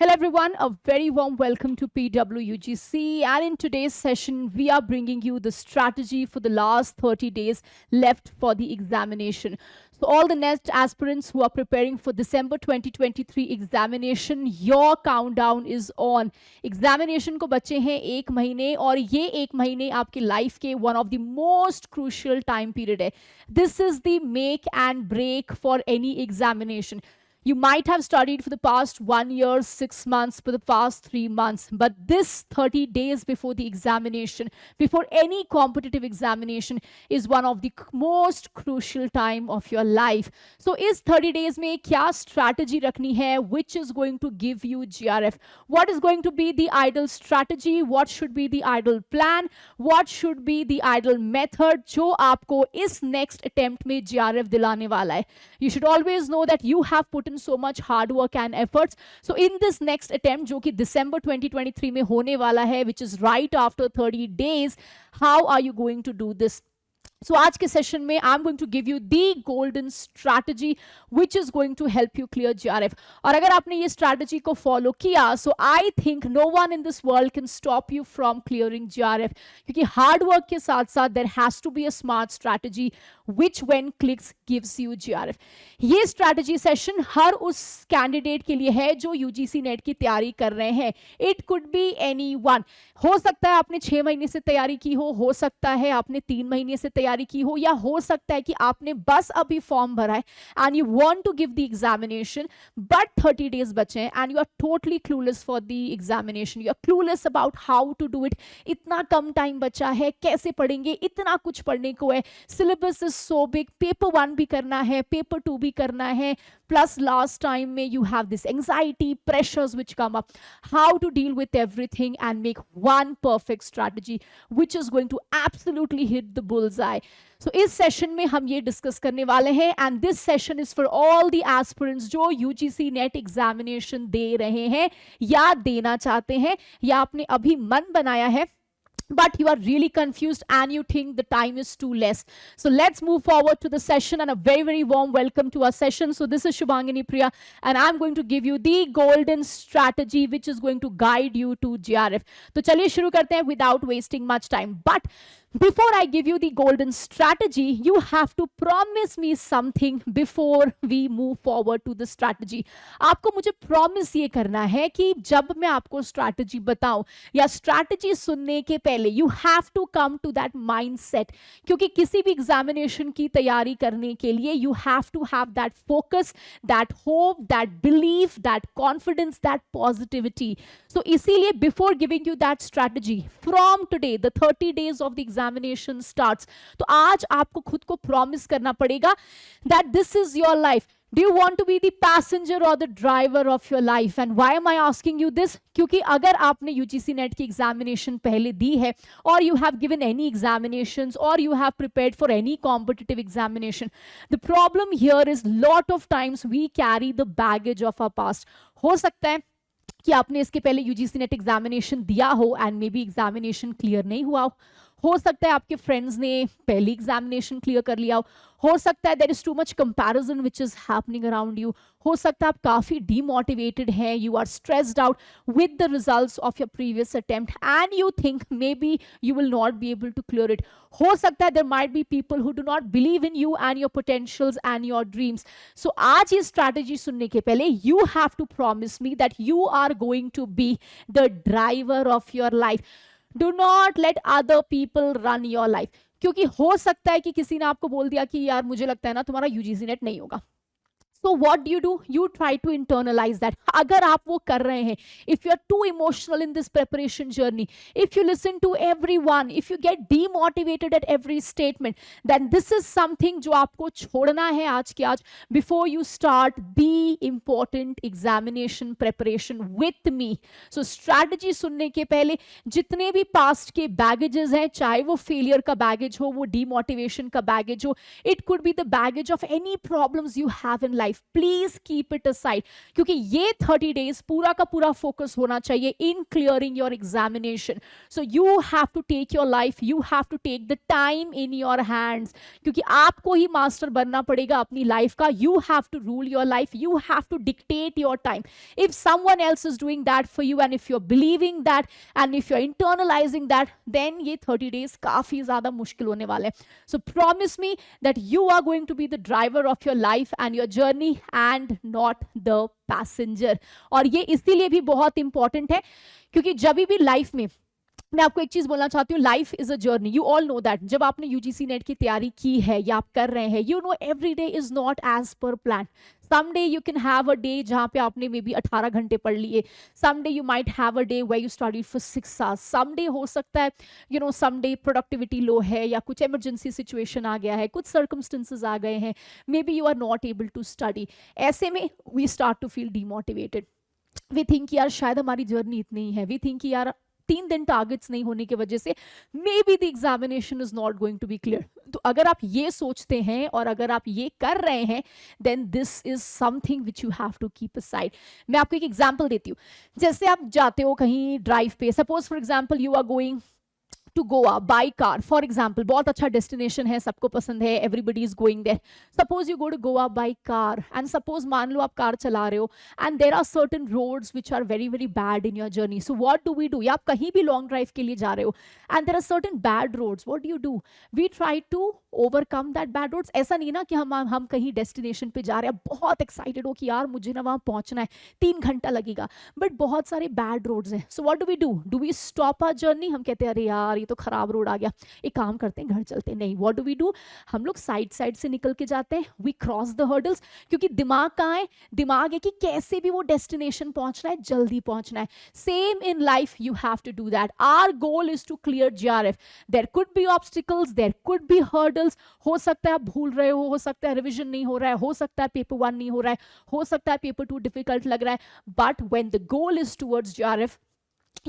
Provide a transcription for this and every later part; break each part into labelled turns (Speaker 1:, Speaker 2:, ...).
Speaker 1: Hello everyone, a very warm welcome to PWUGC, and in today's session we are bringing you the strategy for the last 30 days left for the examination. So all the next aspirants who are preparing for December 2023 examination, your countdown is on. Examination को बचे हैं 1 महीने और ये 1 महीने आपके life के one of the most crucial time period है. This is the make and break for any examination. You might have studied for the past 1 year, 6 months, for the past 3 months, but this 30 days before the examination, before any competitive examination, is one of the most crucial time of your life. So, is 30 days में क्या strategy रखनी है, which is going to give you GRF? What is going to be the ideal strategy? What should be the ideal plan? What should be the ideal method जो आपको इस next attempt में GRF दिलाने वाला है? You should always know that you have put in so much hard work and efforts. So in this next attempt जो कि December 2023 में होने वाला है, which is right after 30 days, how are you going to do this? So आज के session में I am going to give you the golden strategy which is going to help you clear JRF. और अगर आपने ये strategy को follow किया, so I think no one in this world can stop you from clearing JRF, क्योंकि hard work के साथ साथ there has to be a smart strategy which when clicks gives you JRF. ये strategy session हर उस candidate के लिए है जो यूजीसी नेट की तैयारी कर रहे हैं. It could be any one. हो सकता है आपने 6 महीने से तैयारी की हो सकता है आपने 3 महीने से तैयारी की हो, या हो सकता है कि आपने बस अभी फॉर्म भरा है and you want to give the examination but 30 days बचे हैं and you are totally clueless for the examination. You are clueless about how to do it. इतना कम टाइम बचा है, कैसे पढ़ेंगे, इतना कुछ पढ़ने को है, syllabus is so big, paper 1 भी करना है, पेपर 2 भी करना है, plus last time may you have this anxiety pressures which come up. How to deal with everything and make one perfect strategy which is going to absolutely hit the bullseye. So इस session में हम ये discuss करने वाले हैं and this session is for all the aspirants जो UGC NET examination दे रहे हैं या देना चाहते हैं या आपने अभी मन बनाया है but you are really confused and you think the time is too less. So let's move forward to the session and a very warm welcome to our session. So this is Shubhangini Priya and I'm going to give you the golden strategy which is going to guide you to GRF. तो चलिए शुरू करते हैं without wasting much time. But before I give you the golden strategy, you have to promise me something before we move forward to the strategy. आपको मुझे promise ये करना है कि जब मैं आपको strategy बताऊं या strategy सुनने के पहले you have to come to that mindset, क्योंकि किसी भी examination की तैयारी करने के लिए you have to have that focus, that hope, that belief, that confidence, that positivity. So इसीलिए before giving you that strategy, from today the 30 days of the examination starts, तो आज आपको खुद को प्रॉमिस करना पड़ेगा that this is your life. Do you want to be the passenger or the driver of your life? And why am I asking you this? क्योंकि अगर आपने यूजीसी नेट की एग्जामिनेशन पहले दी है और you have given any examinations or you have prepared for any competitive examination, the problem here is lot of times we carry the baggage of our past. हो सकता है कि आपने इसके पहले यूजीसी नेट एग्जामिनेशन दिया हो and may be examination clear नहीं हुआ हो सकता है आपके फ्रेंड्स ने पहली एग्जामिनेशन क्लियर कर लिया हो सकता है there is too much comparison which is happening around you, हो सकता है आप काफी डीमोटिवेटेड हैं, you are stressed out with the results of your previous attempt and you think may B you will not be able to clear it. हो सकता है there might be people who do not believe in you and your potentials and your dreams. So आज ये strategy सुनने के पहले you have to promise me that you are going to be the driver of your life. Do not let other people run your life. क्योंकि हो सकता है कि किसी ने आपको बोल दिया कि यार मुझे लगता है ना तुम्हारा यूजीसी नेट नहीं होगा. So what do? You try to internalize that. अगर आप वो कर रहे हैं, if you are too emotional in this preparation journey, if you listen to everyone, if you get demotivated at every statement, then this is something जो आपको छोड़ना है आज के आज before you start the important examination preparation with me. So strategy सुनने के पहले जितने भी past के baggages हैं, चाहे वो failure का baggage हो, वो demotivation का baggage हो, it could be the baggage of any problems you have in life. Life, please keep it aside, क्योंकि ये 30 डेज पूरा का पूरा फोकस होना चाहिए in clearing your examination. So you have to take your life, you have to take the time in your hands, क्योंकि आपको ही मास्टर बनना पड़ेगा अपनी लाइफ का. You have to rule your life, you have to dictate your time. If someone else is doing that for you and if you are believing that and if you are internalizing that, then ये 30 days काफी ज्यादा मुश्किल होने वाले हैं. So promise me that you are going to be the driver of your life and your journey and not the passenger. और ये इसीलिए भी बहुत इंपॉर्टेंट है क्योंकि जब भी लाइफ में, मैं आपको एक चीज बोलना चाहती हूँ, life is a journey, you all know that. जब आपने यूजीसी नेट की तैयारी की है या आप कर रहे हैं, you know every day is not as per plan. Some day you can have a day जहां पे आपने मे बी 18 घंटे पढ़ लिए. Some day you might have a day where you studied for 6 hours. Some day हो सकता है you know some day productivity low है या कुछ इमरजेंसी सिचुएशन आ गया है, कुछ सर्कमस्टेंसेस आ गए हैं, may be you are not able to study. ऐसे में we start to feel demotivated. We think यार शायद हमारी जर्नी इतनी ही है. वी थिंक यार 3 दिन टारगेट्स नहीं होने की वजह से maybe the examination is not going to be clear. तो अगर आप ये सोचते हैं और अगर आप ये कर रहे हैं, then this is something which you have to keep aside. मैं आपको एक एग्जांपल देती हूँ. जैसे आप जाते हो कहीं ड्राइव पे, suppose for example you are going to Goa by car for example. बहुत अच्छा डेस्टिनेशन है, सबको पसंद है, everybody is going there. Suppose you go to Goa by car and suppose मान लो आप कार चला रहे हो and there are certain roads which are very very bad in your journey. So what do we do? या आप कहीं भी लॉन्ग ड्राइव के लिए जा रहे हो and there are certain bad roads, what do you do? We try to overcome that bad roads. ऐसा नहीं ना कि हम कहीं डेस्टिनेशन पे जा रहे हैं, बहुत एक्साइटेड हो कि यार मुझे ना वहां पहुंचना है, 3 घंटा लगेगा, बट बहुत सारे बैड रोड्स हैं. So what do we do? Do we stop our journey? हम कहते हैं अरे यार ये तो खराब रोड आ गया, एक काम करते हैं घर चलते हैं. नहीं, व्हाट डू वी डू? हम लोग साइड साइड से निकल के जाते हैं. वी क्रॉस द हर्डल्स, क्योंकि दिमाग कहाँ है? दिमाग है कि कैसे भी वो डेस्टिनेशन पहुंचना है, जल्दी पहुंचना है. Same in life you have to do that. Our goal is to clear JRF. There could be obstacles, there could be hurdles. हो सकता है आप भूल रहे हो सकता है रिविजन नहीं हो रहा है, हो सकता है पेपर 1 नहीं हो रहा है, हो सकता है पेपर 2 डिफिकल्ट लग रहा है, but when the goal is towards GRF,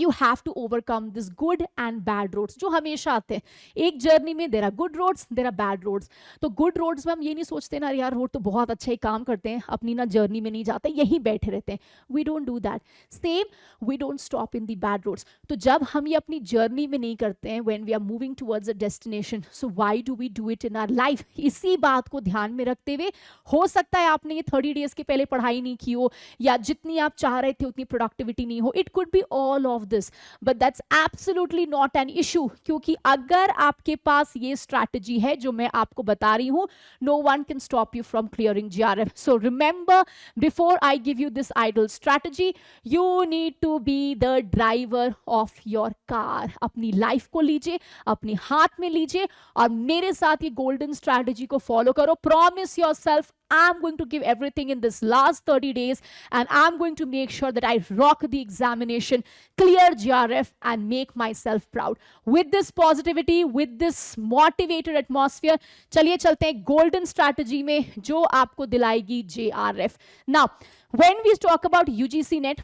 Speaker 1: you have to overcome this good and bad roads जो हमेशा आते हैं एक जर्नी में. there are good roads, there are bad roads. तो good roads में हम ये नहीं सोचते ना यार रोड तो बहुत अच्छा ही काम करते हैं, अपनी ना जर्नी में नहीं जाते, यहीं बैठे रहते हैं. we don't do that. same, we don't stop in the bad roads. तो जब हम ये अपनी जर्नी में नहीं करते हैं, when we are moving towards a destination, so why do we do it in our life? इसी बात को ध्यान में रखते हुए, हो सकता है आपने ये 30 डेज के पहले पढ़ाई नहीं की हो या जितनी आप चाह रहे थे उतनी प्रोडक्टिविटी नहीं हो. It could be all of this, but that's absolutely not an issue. क्योंकि अगर आपके पास ये strategy है जो मैं आपको बता रही हूँ, no one can stop you from clearing GRF. So remember, before I give you this idle strategy, you need to be the driver of your car. अपनी लाइफ को लीजिए, अपने हाथ में लीजिए और मेरे साथ ये golden strategy को follow करो. Promise yourself, I'm going to give everything in this last 30 days and I'm going to make sure that I rock the examination, clear GRF and make myself proud. With this positivity, with this motivated atmosphere, चलिए चलते हैं golden strategy में जो आपको दिलाएगी JRF. Now, when we talk about UGC NET,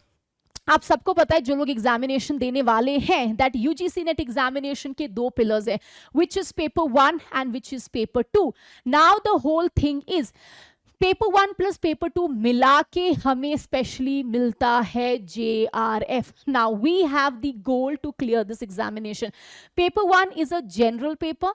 Speaker 1: आप सबको पता है जो लोग एग्जामिनेशन देने वाले हैं दैट यूजीसी नेट एग्जामिनेशन के 2 पिलर्स है, which is paper 1 and which is paper 2. Now the whole thing is paper 1 plus paper 2 मिला के हमें स्पेशली मिलता है JRF. Now we have the goal to clear this examination. Paper 1 is a general paper.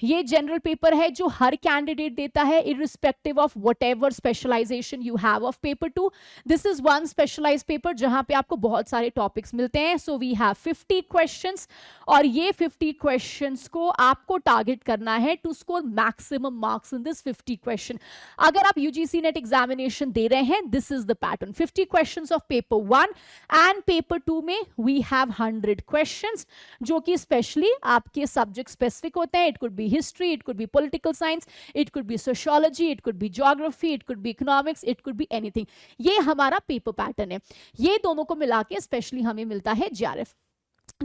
Speaker 1: ये general paper है जो हर candidate देता है irrespective of whatever specialization you have of paper 2. This is one specialized paper जहां पे आपको बहुत सारे टॉपिक्स मिलते हैं. सो वी हैव 50 क्वेश्चंस और ये 50 क्वेश्चंस को आपको टारगेट करना है to score maximum marks in this 50 question. अगर आप यूजीसी नेट एग्जामिनेशन दे रहे हैं, this is the pattern. 50 questions of paper 1 and paper 2 में वी हैव 100 क्वेश्चंस जो कि स्पेशली आपके सब्जेक्ट स्पेसिफिक होते हैं. It could be history, it could be political science, it could be sociology, it could be geography, it could be economics, it could be anything. ये हमारा paper pattern है. ये दोनों को मिला के स्पेशली हमें मिलता है JRF.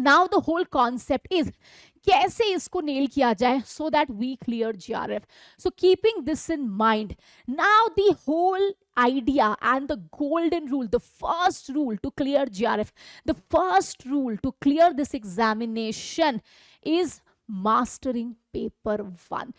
Speaker 1: Now the whole concept is कैसे इसको नेल किया जाए so that we clear JRF. So keeping this in mind, now the whole idea and the golden rule, the first rule to clear JRF, the first rule to clear this examination is mastering paper 1।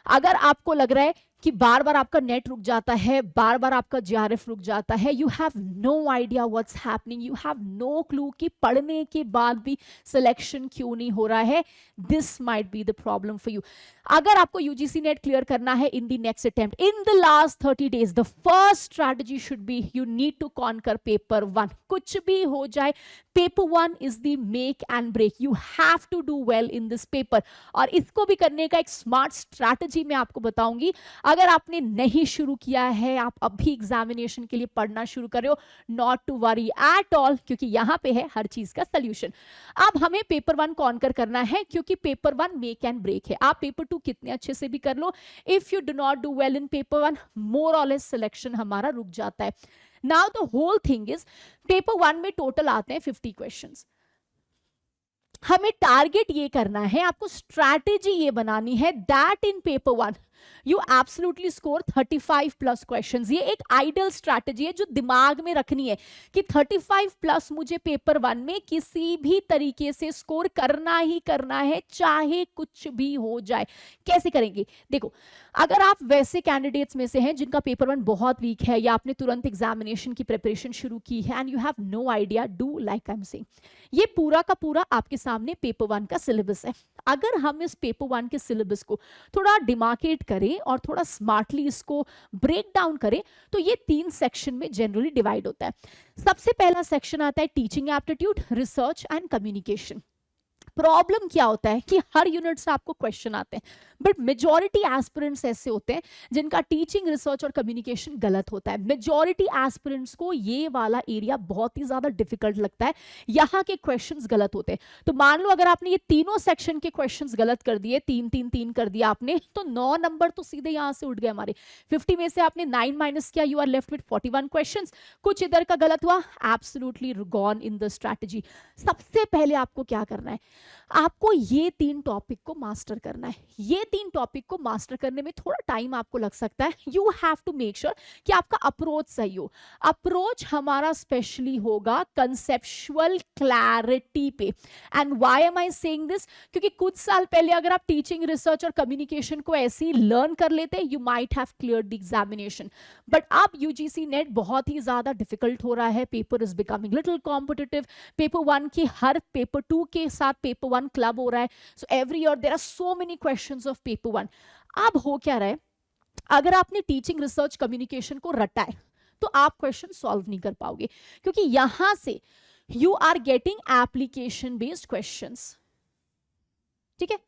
Speaker 1: अगर आपको लग रहा है कि बार बार आपका net रुक जाता है, बार बार आपका जीआरएफ रुक जाता है, you have no idea what's happening, you have no clue कि पढ़ने के बाद भी सिलेक्शन क्यों नहीं हो रहा है, this might be the problem for you. अगर आपको यूजीसी नेट क्लियर करना है in the next attempt, in the last 30 days, the first strategy should be you need to conquer paper 1। कुछ भी हो जाए, paper 1 is the make and break, you have to do well in this paper. और इसको भी करने का एक स्मार्ट स्ट्रैटेजी मैं आपको बताऊंगी। अगर आपने नहीं शुरू किया है, आप अभी एग्जामिनेशन के लिए पढ़ना शुरू कर रहे हो, not to worry at all, क्योंकि यहां पे है हर चीज का सोल्यूशन। अब हमें पेपर 1 कॉन्कर करना है, क्योंकि पेपर 1 मेक एंड ब्रेक है। आप पेपर 2 कितने अच्छे से भी कर लो, if you do not do well in paper 1, more और लेस सिलेक्शन हमारा रुक जाता है। Now the whole thing is, paper 1 में टोटल आते हैं 50 क्वेश्चंस। हमें टारगेट ये करना है, आपको स्ट्रैटेजी ये बनानी है that in paper 1 you absolutely score 35 plus questions. ये एक आइडियल स्ट्रैटेजी है जो दिमाग में रखनी है कि 35 प्लस मुझे पेपर 1 में किसी भी तरीके से स्कोर करना ही करना है, चाहे कुछ भी हो जाए। कैसे करेंगे? देखो, अगर आप वैसे कैंडिडेट्स में से हैं जिनका पेपर 1 बहुत वीक है, या आपने तुरंत एग्जामिनेशन की प्रिपरेशन शुरू की है and you have no idea, do like I am saying, ये पूरा का पूरा आपके सामने पेपर 1 का सिलेबस है। अगर हम इस पेपर 1 के सिलेबस को थोड़ा डिमार्केट करें और थोड़ा स्मार्टली इसको ब्रेक डाउन करें, तो ये 3 सेक्शन में जनरली डिवाइड होता है। सबसे पहला सेक्शन आता है teaching aptitude, research and communication. Problem क्या होता है कि हर यूनिट से आपको क्वेश्चन आते हैं, बट मेजॉरिटी एस्पिरेंट्स ऐसे होते हैं जिनका टीचिंग, रिसर्च और कम्युनिकेशन गलत होता है। मेजॉरिटी एस्पिरेंट्स को ये वाला एरिया बहुत ही ज्यादा डिफिकल्ट लगता है, यहाँ के क्वेश्चंस गलत होते हैं। तो मान लो अगर आपने ये तीनों सेक्शन के क्वेश्चंस गलत कर दिए, 3-3-3 कर दिया आपने, तो 9 नंबर तो सीधे यहाँ से उठ गए हमारे। 50 में से आपने 9 माइनस किया, you are left with 41 questions. कुछ इधर का गलत हुआ, absolutely gone in the strategy. सबसे पहले आपको क्या करना है, आपको ये 3 टॉपिक को मास्टर करना है। ये 3 टॉपिक को मास्टर करने में थोड़ा टाइम आपको लग सकता है। You have to make sure कि आपका अप्रोच सही हो। अप्रोच हमारा स्पेशली होगा कंसेप्चुअल क्लैरिटी पे। And why am I saying this, क्योंकि कुछ साल पहले अगर आप टीचिंग, रिसर्च और कम्युनिकेशन को ऐसे ही लर्न कर लेते, you might have cleared the examination. But अब यूजीसी नेट बहुत ही ज्यादा डिफिकल्ट हो रहा है, paper is becoming little competitive. Paper 1 की हर पेपर 2 के साथ पेपर 1 क्लब हो रहा है, so every year there are so many questions of paper 1। अब हो क्या रहा है, अगर आपने टीचिंग, रिसर्च, कम्युनिकेशन को रटा है तो आप क्वेश्चन सॉल्व नहीं कर पाओगे, क्योंकि यहां से you are getting application based questions. ठीक है,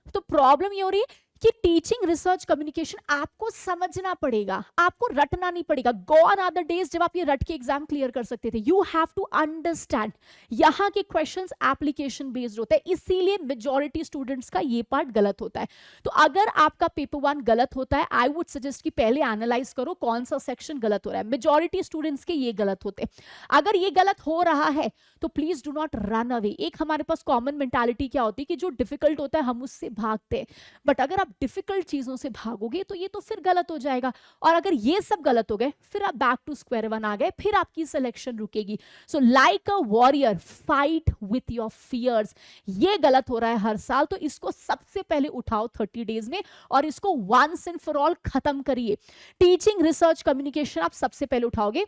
Speaker 1: तो प्रॉब्लम ये हो रही है कि टीचिंग, रिसर्च, कम्युनिकेशन आपको समझना पड़ेगा, आपको रटना नहीं पड़ेगा। गॉन आर द डेज जब आप ये रट के एग्जाम क्लियर कर सकते थे। यू हैव टू अंडरस्टैंड, यहाँ के क्वेश्चंस एप्लीकेशन बेस्ड होता है, इसीलिए मेजॉरिटी स्टूडेंट्स का ये पार्ट गलत होता है। तो अगर आपका पेपर 1 गलत होता है, आई वुड सजेस्ट कि पहले एनालाइज करो कौन सा सेक्शन गलत हो रहा है। मेजॉरिटी स्टूडेंट्स के ये गलत होते हैं। अगर ये गलत हो रहा है तो please do not run away. एक हमारे पास कॉमन मेंटालिटी क्या होती है कि जो डिफिकल्ट होता है हम उससे भागते हैं, बट अगर आप डिफिकल्ट चीजों से भागोगे तो ये तो फिर गलत हो जाएगा। और अगर ये सब गलत हो गए, फिर आप बैक टू स्क्वायर 1 आ गए, फिर आपकी सिलेक्शन रुकेगी। So like a warrior fight with your fears. ये गलत हो रहा है हर साल, तो इसको सबसे पहले उठाओ 30 डेज में और इसको वंस एंड फॉर ऑल खत्म करिए। टीचिंग, रिसर्च, कम्युनिकेशन आप सबसे पहले उठाओगे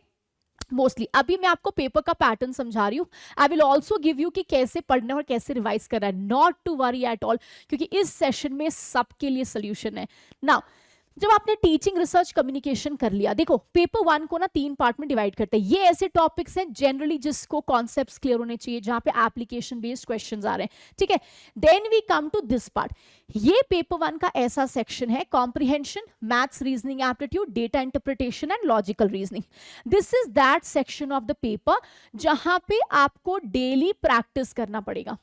Speaker 1: मोस्टली। अभी मैं आपको पेपर का पैटर्न समझा रही हूँ। I will also give you कि कैसे पढ़ना और कैसे रिवाइज करना है। Not to worry at all, क्योंकि इस सेशन में सबके लिए सोल्यूशन है। नाउ जब आपने टीचिंग, रिसर्च, कम्युनिकेशन कर लिया, देखो पेपर 1 को ना 3 पार्ट में डिवाइड करते हैं। ये ऐसे टॉपिक्स हैं जनरली जिसको कॉन्सेप्ट्स क्लियर होने चाहिए, जहां पे एप्लीकेशन बेस्ड क्वेश्चंस आ रहे हैं। ठीक है, then we come to this part. ये पेपर 1 का ऐसा सेक्शन है, comprehension, maths, reasoning aptitude, data interpretation and logical reasoning. This is that section of the paper जहां पे आपको डेली प्रैक्टिस करना पड़ेगा,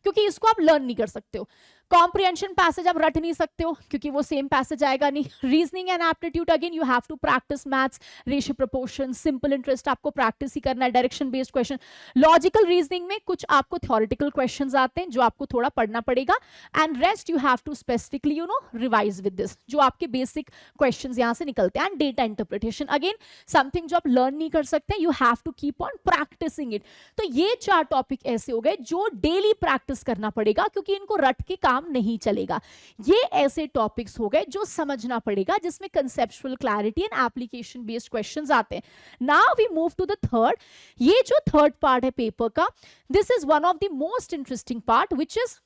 Speaker 1: क्योंकि इसको आप लर्न नहीं कर सकते हो। कॉम्प्रिहेंशन पैसेज आप रट नहीं सकते हो क्योंकि वो सेम पैसेज आएगा नहीं. Reasoning and aptitude again you have to practice maths, ratio proportion, simple interest आपको प्रैक्टिस ही करना है, direction based question. Logical reasoning में कुछ आपको थ्योरेटिकल क्वेश्चंस आते हैं जो आपको थोड़ा पढ़ना पड़ेगा, and rest you have to specifically revise with this, जो आपके बेसिक क्वेश्चंस यहां से निकलते हैं. And data interpretation again something जो आप लर्न नहीं कर सकते, you have to keep on practicing it. तो ये 4 टॉपिक ऐसे हो गए जो डेली प्रैक्टिस करना पड़ेगा क्योंकि इनको रट के काम नहीं चलेगा. ये ऐसे टॉपिक्स हो गए जो समझना पड़ेगा, जिसमें conceptual clarity and application based questions आते हैं. Now we move to the third. ये जो थर्ड पार्ट है पेपर का, this is one of the most interesting part which is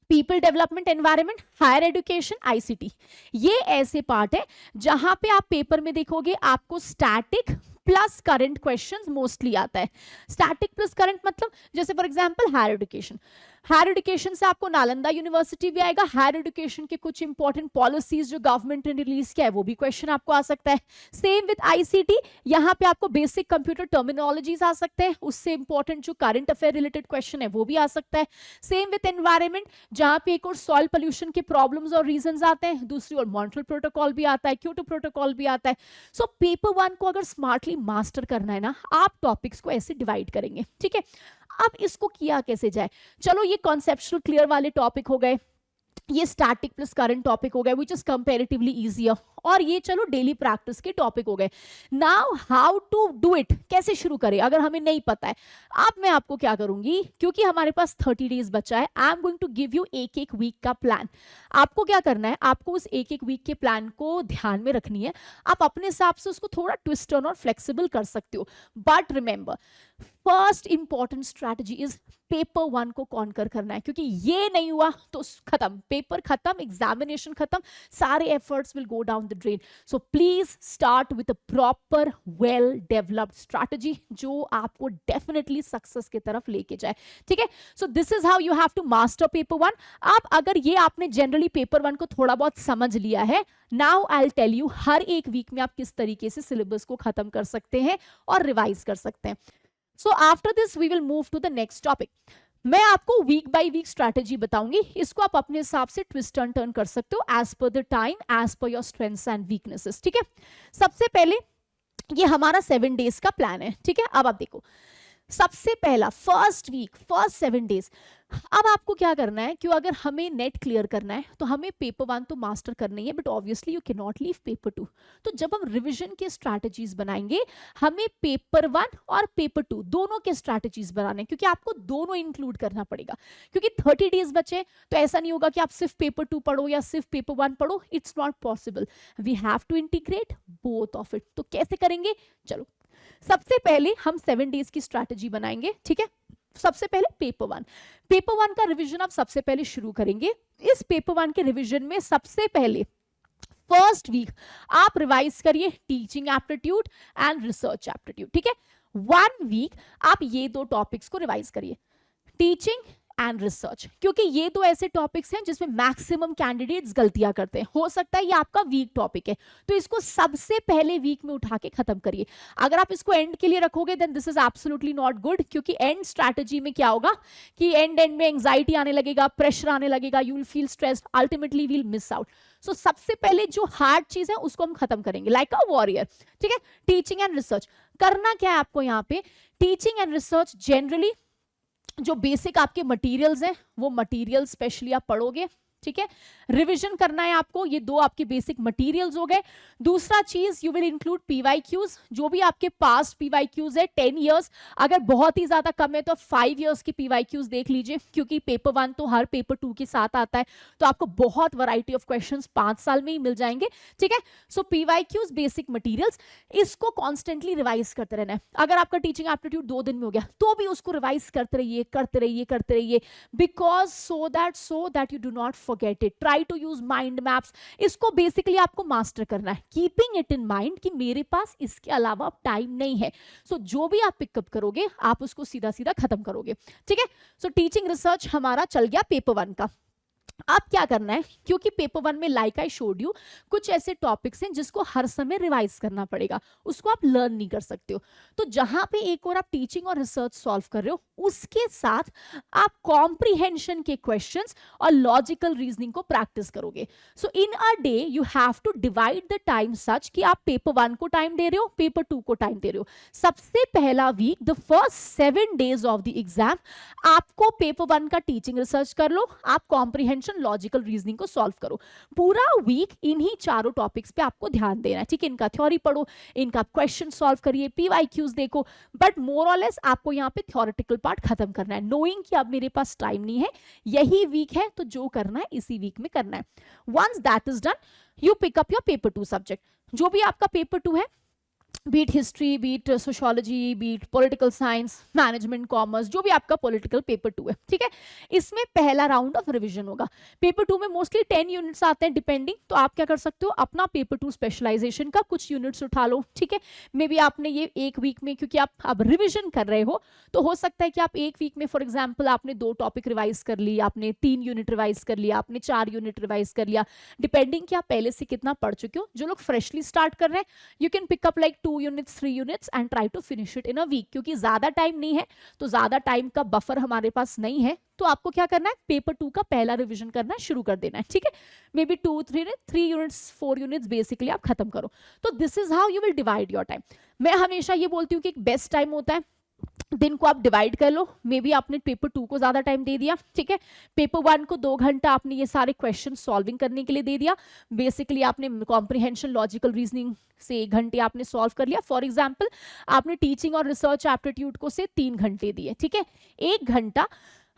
Speaker 1: people development, environment, higher education, ICT. ये ऐसे part है जहां पे आप पेपर में देखोगे आपको static plus current questions mostly आता है. स्टैटिक प्लस करंट मतलब जैसे for example higher education. Higher education से आपको नालंदा यूनिवर्सिटी भी आएगा. हायर एजुकेशन के कुछ इंपॉर्टेंट पॉलिसीज जो गवर्नमेंट ने रिलीज किया है वो भी क्वेश्चन आपको आ सकता है. सेम विद आईसीटी, यहाँ पे आपको बेसिक कंप्यूटर टर्मिनोलॉजीज आ सकते हैं, उससे इंपॉर्टेंट जो करंट अफेयर रिलेटेड क्वेश्चन है वो भी आ सकता है. सेम विद एनवायरमेंट, जहां पे एक और सॉइल पोल्यूशन के प्रॉब्लम्स और रीजंस आते हैं, दूसरी ओर मॉन्ट्रियल प्रोटोकॉल भी आता है, क्योटो प्रोटोकॉल भी आता है. सो पेपर 1 को अगर स्मार्टली मास्टर करना है ना, आप टॉपिक्स को ऐसे डिवाइड करेंगे. ठीक है, अब इसको किया कैसे जाए. चलो ये कॉन्सेप्चुअल क्लियर वाले टॉपिक हो गए, ये स्टैटिक प्लस करंट टॉपिक हो गए विच इज कंपैरेटिवली इजियर, और ये चलो डेली प्रैक्टिस के टॉपिक हो गए. Now how to do it, कैसे शुरू करें अगर हमें नहीं पता है. अब मैं आपको क्या करूंगी, क्योंकि हमारे पास 30 डेज बचा है, I am going to give you एक वीक का प्लान. आपको क्या करना है, आपको उस एक वीक के प्लान को ध्यान में रखनी है. आप अपने हिसाब से उसको थोड़ा ट्विस्ट ऑन और फ्लेक्सिबल कर सकते हो, but remember first important strategy is paper 1 को कॉन्कर करना है, क्योंकि ये नहीं हुआ तो खत्म, पेपर खत्म, एग्जामिनेशन खत्म, सारे efforts will go down the drain. So please start with a proper well developed strategy जो आपको डेफिनेटली सक्सेस की तरफ लेके जाए. ठीक है, so this is how you have to master paper 1. आप अगर ये आपने जनरली पेपर 1 को थोड़ा बहुत समझ लिया है, now I will tell you हर एक वीक में आप किस तरीके से सिलेबस को खत्म कर सकते हैं और रिवाइज कर सकते हैं. So after this we will move to the next topic. मैं आपको वीक बाय वीक स्ट्रैटेजी बताऊंगी, इसको आप अपने हिसाब से ट्विस्ट एंड टर्न कर सकते हो as per the time, as per your strengths and weaknesses. ठीक है, सबसे पहले ये हमारा 7 डेज का प्लान है. ठीक है, अब आप देखो, सबसे पहला फर्स्ट वीक, फर्स्ट 7 डेज. अब आपको क्या करना है कि अगर हमें नेट क्लियर करना है तो हमें पेपर 1 तो मास्टर करना ही है, but obviously you can not leave paper 2. तो जब हम रिवीजन के स्ट्रैटेजीज बनाएंगे, हमें पेपर 1 और पेपर 2 दोनों के स्ट्रैटेजीज बनाने हैं, क्योंकि आपको दोनों इंक्लूड करना पड़ेगा. क्योंकि 30 डेज बचे तो ऐसा नहीं होगा कि आप सिर्फ पेपर 2 पढ़ो या सिर्फ पेपर 1 पढ़ो, it's not possible. We have to integrate both of it. तो कैसे करेंगे, चलो सबसे पहले हम 7 डेज की स्ट्रैटेजी बनाएंगे. ठीक है, सबसे पहले पेपर 1. पेपर 1 का रिवीजन आप सबसे पहले शुरू करेंगे. इस पेपर 1 के रिवीजन में सबसे पहले फर्स्ट वीक आप रिवाइज करिए teaching aptitude and research aptitude. ठीक है, 1 वीक आप ये 2 टॉपिक्स को रिवाइज करिए, टीचिंग एंड रिसर्च, क्योंकि ये 2 ऐसे टॉपिक्स हैं जिसमें मैक्सिमम कैंडिडेट्स गलतियां करते हैं. हो सकता है ये आपका वीक टॉपिक है, तो इसको सबसे पहले वीक में उठा के खत्म करिए. अगर आप इसको एंड के लिए रखोगे then this is absolutely not good, क्योंकि एंड स्ट्रैटेजी में क्या होगा कि एंड में एंग्जाइटी आने लगेगा, प्रेशर आने लगेगा, you will feel stressed, ultimately we'll miss out. So सबसे पहले जो हार्ड चीज है उसको हम खत्म करेंगे लाइक अ वॉरियर. ठीक है, टीचिंग एंड रिसर्च करना क्या है आपको यहाँ पे. टीचिंग एंड रिसर्च जनरली जो बेसिक आपके मटेरियल्स हैं वो मटेरियल स्पेशली आप पढ़ोगे. ठीक है, रिवीजन करना है आपको, ये 2 आपके बेसिक मटेरियल्स हो गए. दूसरा चीज यू विल इंक्लूड पीवाईक्यूज, जो भी आपके पास्ट पीवाईक्यूज है 10 इयर्स, अगर बहुत ही ज्यादा कम है तो 5 इयर्स की पीवाईक्यूज देख लीजिए, क्योंकि पेपर 1 तो हर पेपर 2 के साथ आता है, तो आपको बहुत वैरायटी ऑफ क्वेश्चंस 5 साल में ही मिल जाएंगे. ठीक है, सो पीवाईक्यूज बेसिक मटीरियल्स, इसको कॉन्स्टेंटली रिवाइज करते रहना है. अगर आपका टीचिंग एप्टीट्यूड 2 दिन में हो गया तो भी उसको रिवाइज करते रहिए, करते रहिए, करते रहिए, because so that you do not forget it. Try to use mind maps. इसको बेसिकली आपको मास्टर करना है, कीपिंग इट इन माइंड कि मेरे पास इसके अलावा टाइम नहीं है. सो जो भी आप पिकअप करोगे आप उसको सीधा सीधा खत्म करोगे. ठीक है, सो टीचिंग रिसर्च हमारा चल गया पेपर 1 का. आप क्या करना है, क्योंकि पेपर वन में लाइक आई शोड यू कुछ ऐसे टॉपिक्स हैं जिसको हर समय रिवाइज करना पड़ेगा, उसको आप लर्न नहीं कर सकते हो। तो जहां पे एक और आप टीचिंग और रिसर्च सॉल्व कर रहे हो, उसके साथ आप कॉम्प्रीहेंशन के क्वेश्चंस और लॉजिकल रीजनिंग को प्रैक्टिस करोगे। So in a day you have to divide the time such कि आप पेपर वन को टाइम दे रहे हो, पेपर टू को टाइम दे रहे हो। सबसे पहला week, the first 7 days of the exam, आपको पेपर वन का टीचिंग रिसर्च कर लो, आप कॉम्प्रीहेंशन लॉजिकल रीजनिंग को सॉल्व करो। पूरा वीक इन्हीं चारों टॉपिक्स पे आपको ध्यान देना है, ठीक है। इनका थ्योरी पढ़ो, इनका क्वेश्चन सॉल्व करिए, पीवाईक्यूज देखो, बट मोर और लेस आपको यहाँ पे थ्योरेटिकल पार्ट खत्म करना है, नोइंग कि अब मेरे पास टाइम नहीं है, यही वीक है, तो जो करना है इसी वीक में करना है। Once that is done, you pick up your paper two subject. जो भी आपका पेपर टू है, be it history, be it sociology, be it political science, management, commerce, जो भी आपका पॉलिटिकल पेपर टू है, ठीक है, इसमें पहला राउंड ऑफ रिवीजन होगा। पेपर टू में मोस्टली 10 यूनिट्स आते हैं डिपेंडिंग, तो आप क्या कर सकते हो, अपना पेपर टू स्पेशलाइजेशन का कुछ यूनिट्स उठा लो, ठीक है। मे बी आपने ये एक वीक में, क्योंकि आप अब रिविजन कर रहे हो हो सकता है कि आप एक वीक में फॉर एग्जाम्पल आपने 2 टॉपिक रिवाइज कर ली, आपने 3 यूनिट रिवाइज कर लिया, आपने 4 यूनिट रिवाइज कर लिया, डिपेंडिंग कि आप पहले से कितना पढ़ चुके हो। जो लोग फ्रेशली स्टार्ट कर रहे हैं, you can pick up like 2 units 3 units and try to finish it in a week, क्योंकि ज्यादा टाइम नहीं है, तो ज्यादा टाइम का बफर हमारे पास नहीं है, तो आपको क्या करना है, पेपर टू का पहला रिवीजन करना शुरू कर देना है, ठीक है। May be 3 units 4 units basically आप खत्म करो। तो this is how you will divide your time. मैं हमेशा ये बोलती हूँ कि एक बेस्ट टाइम होता है, दिन को आप डिवाइड कर लो। मे बी आपने पेपर टू को ज्यादा टाइम दे दिया, ठीक है, पेपर वन को 2 घंटा आपने ये सारे क्वेश्चन सॉल्विंग करने के लिए दे दिया, बेसिकली आपने कॉम्प्रिहेंशन लॉजिकल रीजनिंग से 1 घंटे आपने सॉल्व कर लिया। फॉर एग्जाम्पल आपने टीचिंग और रिसर्च एप्टीट्यूड को से 3 घंटे दिए, ठीक है, 1 घंटा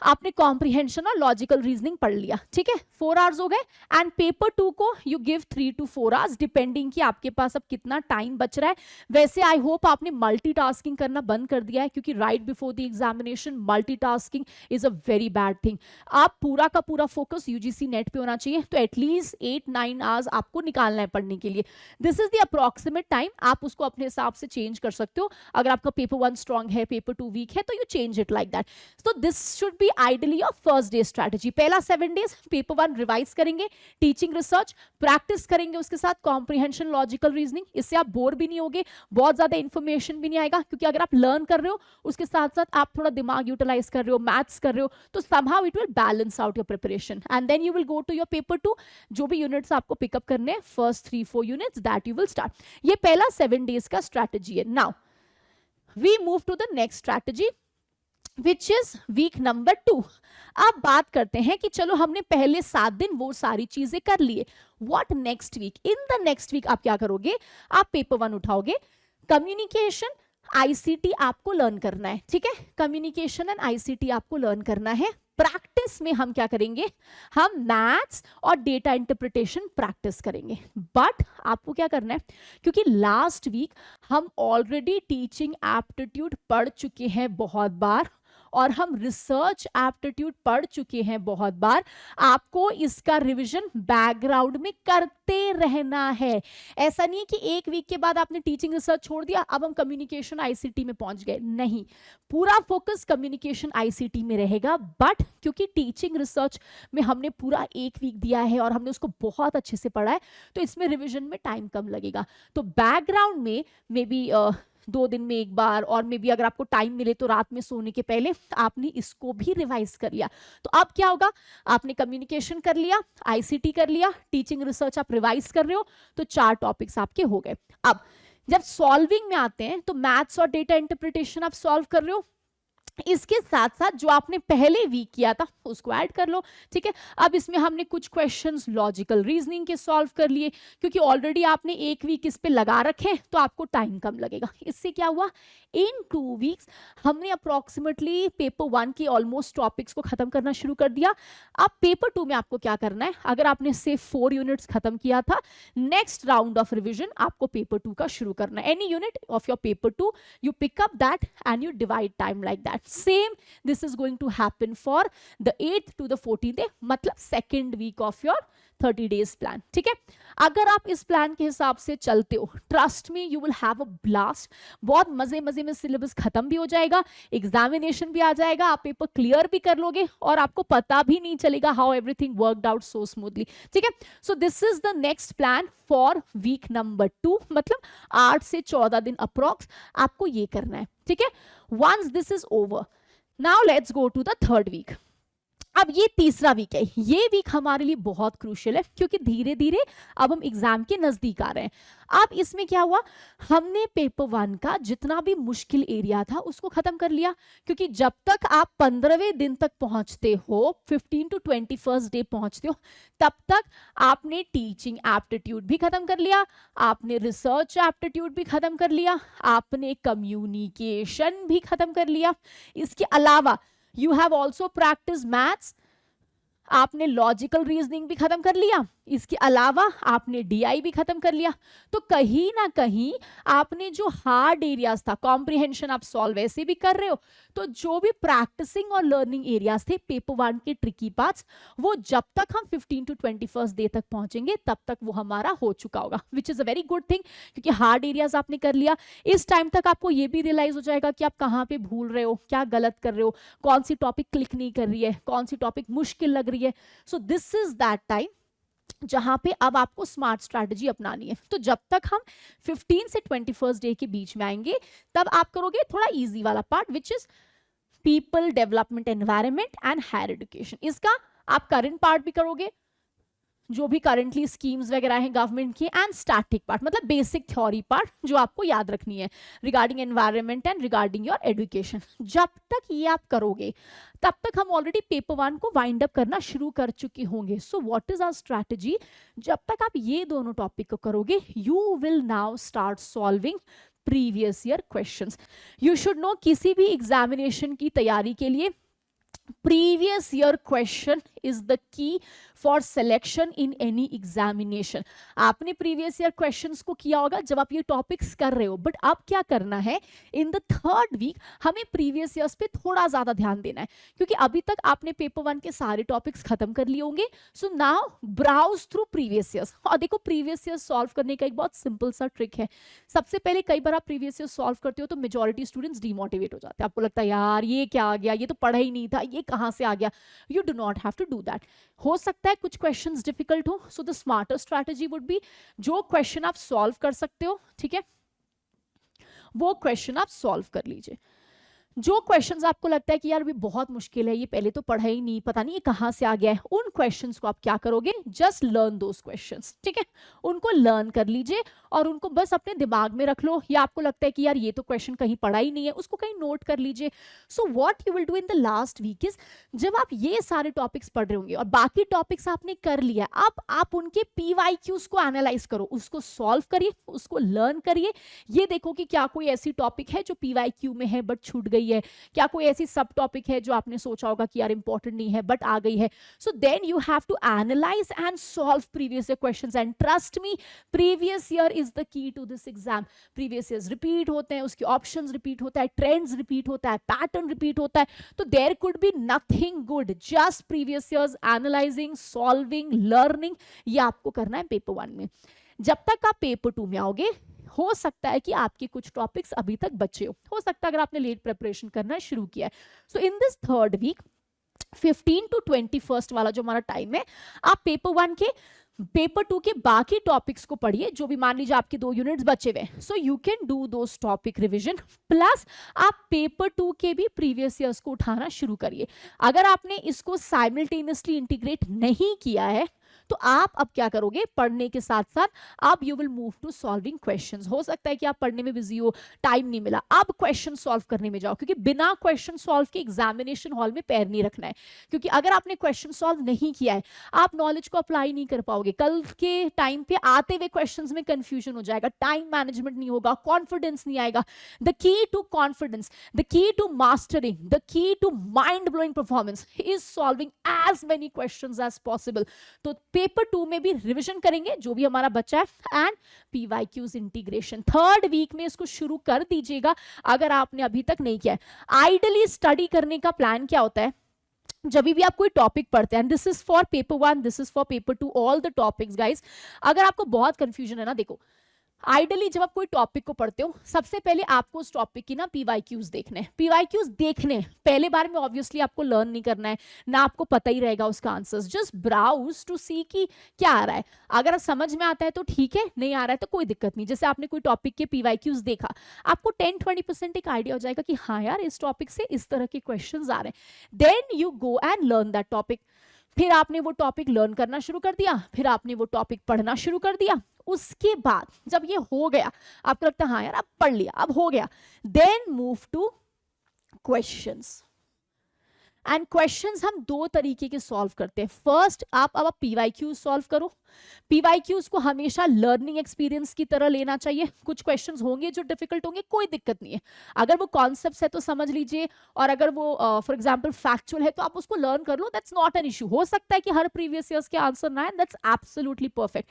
Speaker 1: आपने कॉम्प्रिहेंशन और लॉजिकल रीजनिंग पढ़ लिया, ठीक है, 4 आवर्स हो गए। एंड पेपर टू को you give 3 to 4 hours depending कि आपके पास अब कितना टाइम बच रहा है। वैसे आई होप आपने मल्टीटास्किंग करना बंद कर दिया है, क्योंकि right before the examination multitasking is a very bad thing. आप पूरा का पूरा फोकस यूजीसी नेट पे होना चाहिए, तो एटलीस्ट 8-9 आवर्स आपको निकालना है पढ़ने के लिए। This is the approximate time, आप उसको अपने हिसाब से चेंज कर सकते हो। अगर आपका पेपर वन स्ट्रॉन्ग है, पेपर टू वीक है, तो you change it like that. तो this should be ideally your first day strategy. पहला 7 days पेपर वन रिवाइज करेंगे, टीचिंग रिसर्च प्रैक्टिस करेंगे, उसके साथ कॉम्प्रिहेंशन लॉजिकल रीजनिंग। इससे आप बोर भी नहीं होगे, बहुत ज्यादा इंफॉर्मेशन भी नहीं आएगा, क्योंकि अगर आप लर्न कर रहे हो उसके साथ साथ आप थोड़ा दिमाग यूटिलाइज कर रहे हो, मैथ्स कर रहे हो, तो somehow it will balance out your preparation and then you will go to your paper two. जो भी यूनिट्स आपको पिकअप करने हैं, first 3-4 units that you will start. ये पहला 7 days का स्ट्रैटेजी है। Now we move to the next strategy which is week number 2। अब बात करते हैं कि चलो हमने पहले 7 दिन वो सारी चीजें कर लिए, what next week. In the next week आप क्या करोगे, आप पेपर वन उठाओगे, कम्युनिकेशन आईसीटी आपको लर्न करना है, ठीक है, कम्युनिकेशन एंड आईसीटी आपको लर्न करना है। प्रैक्टिस में हम क्या करेंगे, हम मैथ्स और डेटा इंटरप्रिटेशन प्रैक्टिस करेंगे। बट आपको क्या करना है, क्योंकि लास्ट वीक हम ऑलरेडी टीचिंग एप्टीट्यूड पढ़ चुके हैं बहुत बार, और हम रिसर्च एप्टीट्यूड पढ़ चुके हैं बहुत बार, आपको इसका रिवीजन बैकग्राउंड में करते रहना है। ऐसा नहीं है कि एक वीक के बाद आपने टीचिंग रिसर्च छोड़ दिया, अब हम कम्युनिकेशन आईसीटी में पहुंच गए, नहीं, पूरा फोकस कम्युनिकेशन आईसीटी में रहेगा। बट क्योंकि टीचिंग रिसर्च में हमने पूरा 1 वीक दिया है और हमने उसको बहुत अच्छे से पढ़ा है, तो इसमें रिवीजन में टाइम कम लगेगा। तो बैकग्राउंड में मे बी 2 दिन में एक बार, और मे बी अगर आपको टाइम मिले तो रात में सोने के पहले आपने इसको भी रिवाइज कर लिया। तो अब क्या होगा, आपने कम्युनिकेशन कर लिया, आईसीटी कर लिया, टीचिंग रिसर्च आप रिवाइज कर रहे हो, तो 4 टॉपिक्स आपके हो गए। अब जब सॉल्विंग में आते हैं, तो मैथ्स और डेटा इंटरप्रिटेशन आप सॉल्व कर रहे हो, इसके साथ साथ जो आपने पहले वीक किया था उसको ऐड कर लो, ठीक है। अब इसमें हमने कुछ क्वेश्चंस लॉजिकल रीजनिंग के सॉल्व कर लिए, क्योंकि ऑलरेडी आपने 1 वीक इस पे लगा रखे, तो आपको टाइम कम लगेगा। इससे क्या हुआ, इन 2 वीक्स हमने अप्रोक्सीमेटली पेपर 1 के ऑलमोस्ट टॉपिक्स को खत्म करना शुरू कर दिया। अब पेपर 2 में आपको क्या करना है, अगर आपने से 4 यूनिट्स खत्म किया था, नेक्स्ट राउंड ऑफ रिविजन आपको पेपर 2 का शुरू करना है। Any unit of your paper 2 you pick up that and you divide time like that. Same this is going to happen for the 8th to the 14th day, मतलब second week of your 30 days plan, ठीक है। अगर आप इस plan के हिसाब से चलते हो, trust me you will have a blast. बहुत मजे मजे में सिलेबस खत्म भी हो जाएगा, एग्जामिनेशन भी आ जाएगा, आप पेपर क्लियर भी कर लोगे और आपको पता भी नहीं चलेगा how everything worked out so smoothly, ठीक है। So this is the next plan for week number 2, मतलब 8 से 14 दिन अप्रोक्स आपको ये करना है, ठीक है। Once this is over, now let's go to the third week. अब ये तीसरा वीक है, ये वीक हमारे लिए बहुत क्रूशियल है क्योंकि धीरे धीरे अब हम एग्जाम के नजदीक आ रहे हैं। अब इसमें क्या हुआ, हमने पेपर 1 का जितना भी मुश्किल एरिया था उसको खत्म कर लिया, क्योंकि जब तक आप 15वें दिन तक पहुंचते हो, 15 to 21st डे पहुंचते हो, तब तक आपने टीचिंग एप्टीट्यूड भी खत्म कर लिया, आपने रिसर्च एप्टीट्यूड भी खत्म कर लिया, आपने कम्युनिकेशन भी खत्म कर लिया। इसके अलावा you have also practice maths, आपने लॉजिकल रीजनिंग भी खत्म कर लिया, इसके अलावा आपने डीआई भी खत्म कर लिया। तो कहीं ना कहीं आपने जो हार्ड एरियाज था, कॉम्प्रिहेंशन आप सॉल्व वैसे भी कर रहे हो, तो जो भी प्रैक्टिसिंग और लर्निंग एरियाज थे पेपर 1 के ट्रिकी पार्ट्स, वो जब तक हम 15 to 21st डे तक पहुंचेंगे तब तक वो हमारा हो चुका होगा, which is a very good thing, क्योंकि हार्ड एरियाज आपने कर लिया। इस टाइम तक आपको ये भी रियलाइज हो जाएगा कि आप कहाँ पे भूल रहे हो, क्या गलत कर रहे हो, कौन सी टॉपिक क्लिक नहीं कर रही है, कौन सी टॉपिक मुश्किल लग रही है। So this is that time जहां पे अब आपको स्मार्ट स्ट्रैटेजी अपनानी है। तो जब तक हम 15 से 21st डे के बीच में आएंगे तब आप करोगे थोड़ा इजी वाला part, which is people development, environment and higher education. इसका आप करंट पार्ट भी करोगे, जो भी करंटली स्कीम्स वगैरह हैं गवर्नमेंट की, एंड स्टैटिक पार्ट मतलब बेसिक थ्योरी पार्ट जो आपको याद रखनी है regarding environment and regarding your education. जब तक ये आप करोगे तब तक हम ऑलरेडी पेपर 1 को वाइंड अप करना शुरू कर चुके होंगे। So what is our strategy, जब तक आप ये दोनों टॉपिक को करोगे you will now start solving previous year questions. You should know, किसी भी एग्जामिनेशन की तैयारी के लिए previous year question is the key for selection in any examination। आपने previous year questions को किया होगा जब आप ये topics कर रहे हो, but अब क्या करना है, in the third week हमें previous years पे थोड़ा ज्यादा ध्यान देना है, क्योंकि अभी तक आपने पेपर 1 के सारे topics खत्म कर लिए होंगे। so now browse through previous years। और देखो previous years solve करने का एक बहुत simple सा trick है। सबसे पहले कई बार आप previous years solve करते हो तो majority students demotivate हो जाते हैं, आपको लगता है यार ये क्या आ गया, ये तो पढ़ा ही नहीं था, ये कहां से आ गया। You do not have to do that. हो सकता है कुछ क्वेश्चंस डिफिकल्ट हो, so the smarter strategy would be जो क्वेश्चन आप सॉल्व कर सकते हो, ठीक है, वो क्वेश्चन आप सॉल्व कर लीजिए। जो क्वेश्चंस आपको लगता है कि यार भी बहुत मुश्किल है, ये पहले तो पढ़ा ही नहीं, पता नहीं ये कहां से आ गया है, उन क्वेश्चंस को आप क्या करोगे, जस्ट लर्न दोस क्वेश्चंस, ठीक है, उनको लर्न कर लीजिए और उनको बस अपने दिमाग में रख लो। या आपको लगता है कि यार ये तो क्वेश्चन कहीं पढ़ा ही नहीं है, उसको कहीं नोट कर लीजिए। So what you will do in the last week is, जब आप ये सारे टॉपिक्स पढ़ रहे होंगे और बाकी टॉपिक्स आपने कर लिया, अब आप उनके PYQs को एनालाइज करो, उसको सॉल्व करिए, उसको लर्न करिए। ये देखो कि क्या कोई ऐसी टॉपिक है जो PYQ में है बट छूट गई है, क्या कोई ऐसी सब टॉपिक है जो आपने सोचा होगा कि यार इंपॉर्टेंट नहीं है बट आ गई है। So then you have to analyse and solve previous year questions, and trust me previous year is the key to this exam. Previous years repeat होते हैं, उसके ऑप्शंस रिपीट होता है, ट्रेंड्स रिपीट होता है, पैटर्न रिपीट होता है, तो there could be nothing good, just previous years analysing, solving, learning, ये आपको करना है पेपर 1 में। जब तक आप पेपर 2 में आओगे हो सकता है कि आपके कुछ टॉपिक्स अभी तक बचे हो सकता है अगर आपने लेट प्रिपरेशन करना शुरू किया है। So in this third week 15 to 21st वाला जो हमारा टाइम है, आप पेपर 1 के पेपर 2 के बाकी टॉपिक्स को पढ़िए, जो भी मान लीजिए आपके 2 यूनिट्स बचे हुए, so you can do those topic revision, plus आप पेपर 2 के भी प्रीवियस ईयर्स को उठाना शुरू करिए। अगर आपने इसको साइमल्टेनियसली इंटीग्रेट नहीं किया है तो आप अब क्या करोगे, पढ़ने के साथ साथ अब you will move to solving questions. हो सकता है कि आप पढ़ने में बिजी हो, टाइम नहीं मिला, अब क्वेश्चन सॉल्व करने में जाओ, क्योंकि बिना क्वेश्चन सॉल्व के एग्जामिनेशन हॉल में पैर नहीं रखना है, क्योंकि अगर आपने क्वेश्चन सॉल्व नहीं किया है आप नॉलेज को अप्लाई नहीं कर पाओगे। कल के टाइम पे आते हुए क्वेश्चंस में कंफ्यूजन हो जाएगा, टाइम मैनेजमेंट नहीं होगा, कॉन्फिडेंस नहीं आएगा। The key to confidence, the key to mastering, the key to mind blowing performance is solving as many questions as possible. तो पेपर 2 में भी रिवीजन करेंगे जो भी हमारा बचा है, and PYQs integration third week में इसको शुरू कर दीजिएगा अगर आपने अभी तक नहीं किया है। आइडली स्टडी करने का प्लान क्या होता है, जब भी आप कोई टॉपिक पढ़ते हैं, this is for paper 1, this is for paper 2, all the topics guys, अगर आपको बहुत कंफ्यूजन है ना, देखो आइडली जब आप कोई टॉपिक को पढ़ते हो, सबसे पहले आपको उस टॉपिक की ना पीवाईक्यूज देखने हैं। पीवाईक्यूज देखने पहले बार में ऑब्वियसली आपको लर्न नहीं करना है, ना आपको पता ही रहेगा उसका answers, just browse to see कि क्या आ रहा है। अगर समझ में आता है तो ठीक है, नहीं आ रहा है तो कोई दिक्कत नहीं। जैसे आपने कोई टॉपिक के पीवाईक्यूज देखा, आपको 10-20% एक आइडिया हो जाएगा कि हाँ यार इस टॉपिक से इस तरह के क्वेश्चन आ रहे हैं। Then you go and learn that topic. फिर आपने वो टॉपिक लर्न करना शुरू कर दिया, फिर आपने वो टॉपिक पढ़ना शुरू कर दिया। उसके बाद जब ये हो गया, आपको लगता है हाँ यार अब पढ़ लिया, अब हो गया, then move to questions. And questions हम दो तरीके के सॉल्व करते हैं। फर्स्ट, अब पीवाईक्यूज सॉल्व करो। पीवाईक्यूज को हमेशा लर्निंग एक्सपीरियंस की तरह लेना चाहिए। कुछ क्वेश्चंस होंगे जो डिफिकल्ट होंगे, कोई दिक्कत नहीं है। अगर वो कॉन्सेप्ट्स है तो समझ लीजिए, और अगर वो फॉर एग्जांपल फैक्चुअल है तो आप उसको लर्न कर लो, दैट्स नॉट एन इशू। हो सकता है कि हर प्रीवियस ईयर्स के आंसर ना आए, that's absolutely perfect.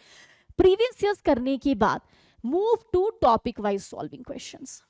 Speaker 1: Previous years करने के बाद move to topic wise solving questions,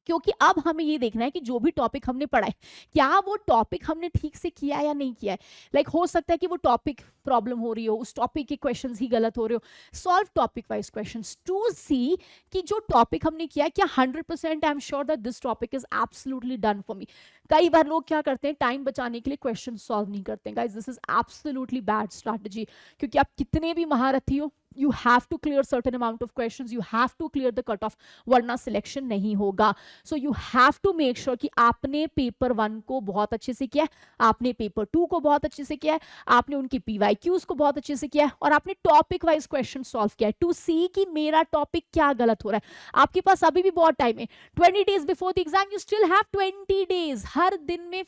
Speaker 1: क्योंकि अब हमें ये देखना है कि जो भी टॉपिक हमने पढ़ा है, क्या वो टॉपिक हमने ठीक से किया या नहीं किया है। लाइक हो सकता है कि वो टॉपिक प्रॉब्लम हो रही हो, उस टॉपिक के क्वेश्चंस ही गलत हो रहे हो। Solve topic wise questions to see कि जो टॉपिक हमने किया है, क्या 100% I am sure that this topic is absolutely done for me. कई बार लोग क्या करते हैं, टाइम बचाने के लिए क्वेश्चन सॉल्व नहीं करते हैं। Guys, this is absolutely bad strategy, क्योंकि आप कितने भी महारथी हो, you have to clear certain amount of questions, you have to clear the cutoff, वरना सिलेक्शन नहीं होगा। so you have to make sure कि आपने पेपर 1 को बहुत अच्छे से किया है, आपने पेपर 2 को बहुत अच्छे से किया है, आपने उनकी पीवाईक्यूज को बहुत अच्छे से किया है, और आपने टॉपिक वाइज क्वेश्चन सॉल्व किया है टू सी कि मेरा टॉपिक क्या गलत हो रहा है। आपके पास अभी भी बहुत टाइम है, 20 days before the exam, you still have 20 days। हर दिन में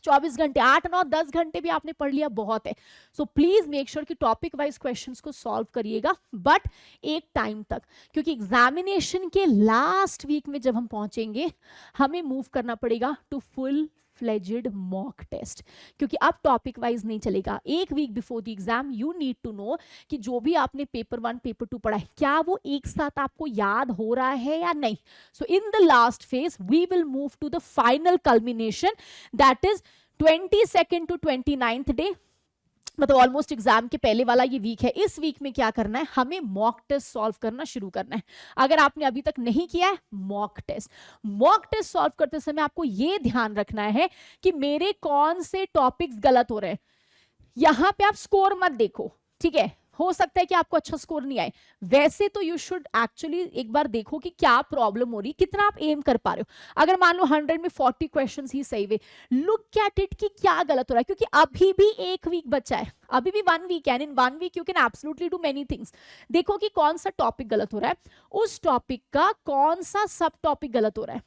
Speaker 1: 24 घंटे, 8-9-10 घंटे भी आपने पढ़ लिया, बहुत है। सो प्लीज मेक श्योर कि टॉपिक वाइज क्वेश्चंस को सॉल्व करिएगा, बट एक टाइम तक, क्योंकि एग्जामिनेशन के लास्ट वीक में जब हम पहुंचेंगे, हमें मूव करना पड़ेगा to full fledged mock test, क्योंकि अब टॉपिक वाइज नहीं चलेगा। एक week before the exam you need to know कि जो भी आपने पेपर 1 पेपर 2 पढ़ा है, क्या वो एक साथ आपको याद हो रहा है या नहीं। So in the last phase we will move to the final culmination, that is 22nd to 29th day, मतलब ऑलमोस्ट एग्जाम के पहले वाला ये वीक है। इस वीक में क्या करना है, हमें मॉक टेस्ट सॉल्व करना शुरू करना है। अगर आपने अभी तक नहीं किया है मॉक टेस्ट सॉल्व करते समय आपको ये ध्यान रखना है कि मेरे कौन से टॉपिक्स गलत हो रहे हैं। यहां पे आप स्कोर मत देखो, ठीक है, हो सकता है कि आपको अच्छा स्कोर नहीं आए। वैसे तो यू शुड एक्चुअली एक बार देखो कि क्या प्रॉब्लम हो रही, कितना आप एम कर पा रहे हो। अगर मान लो 100 में 40 क्वेश्चंस ही सही हुए, लुक एट इट कि क्या गलत हो रहा है, क्योंकि अभी भी एक वीक बचा है, अभी भी 1 वीक है। In 1 week you can absolutely do many things. देखो कि कौन सा टॉपिक गलत हो रहा है, उस टॉपिक का कौन सा सब टॉपिक गलत हो रहा है।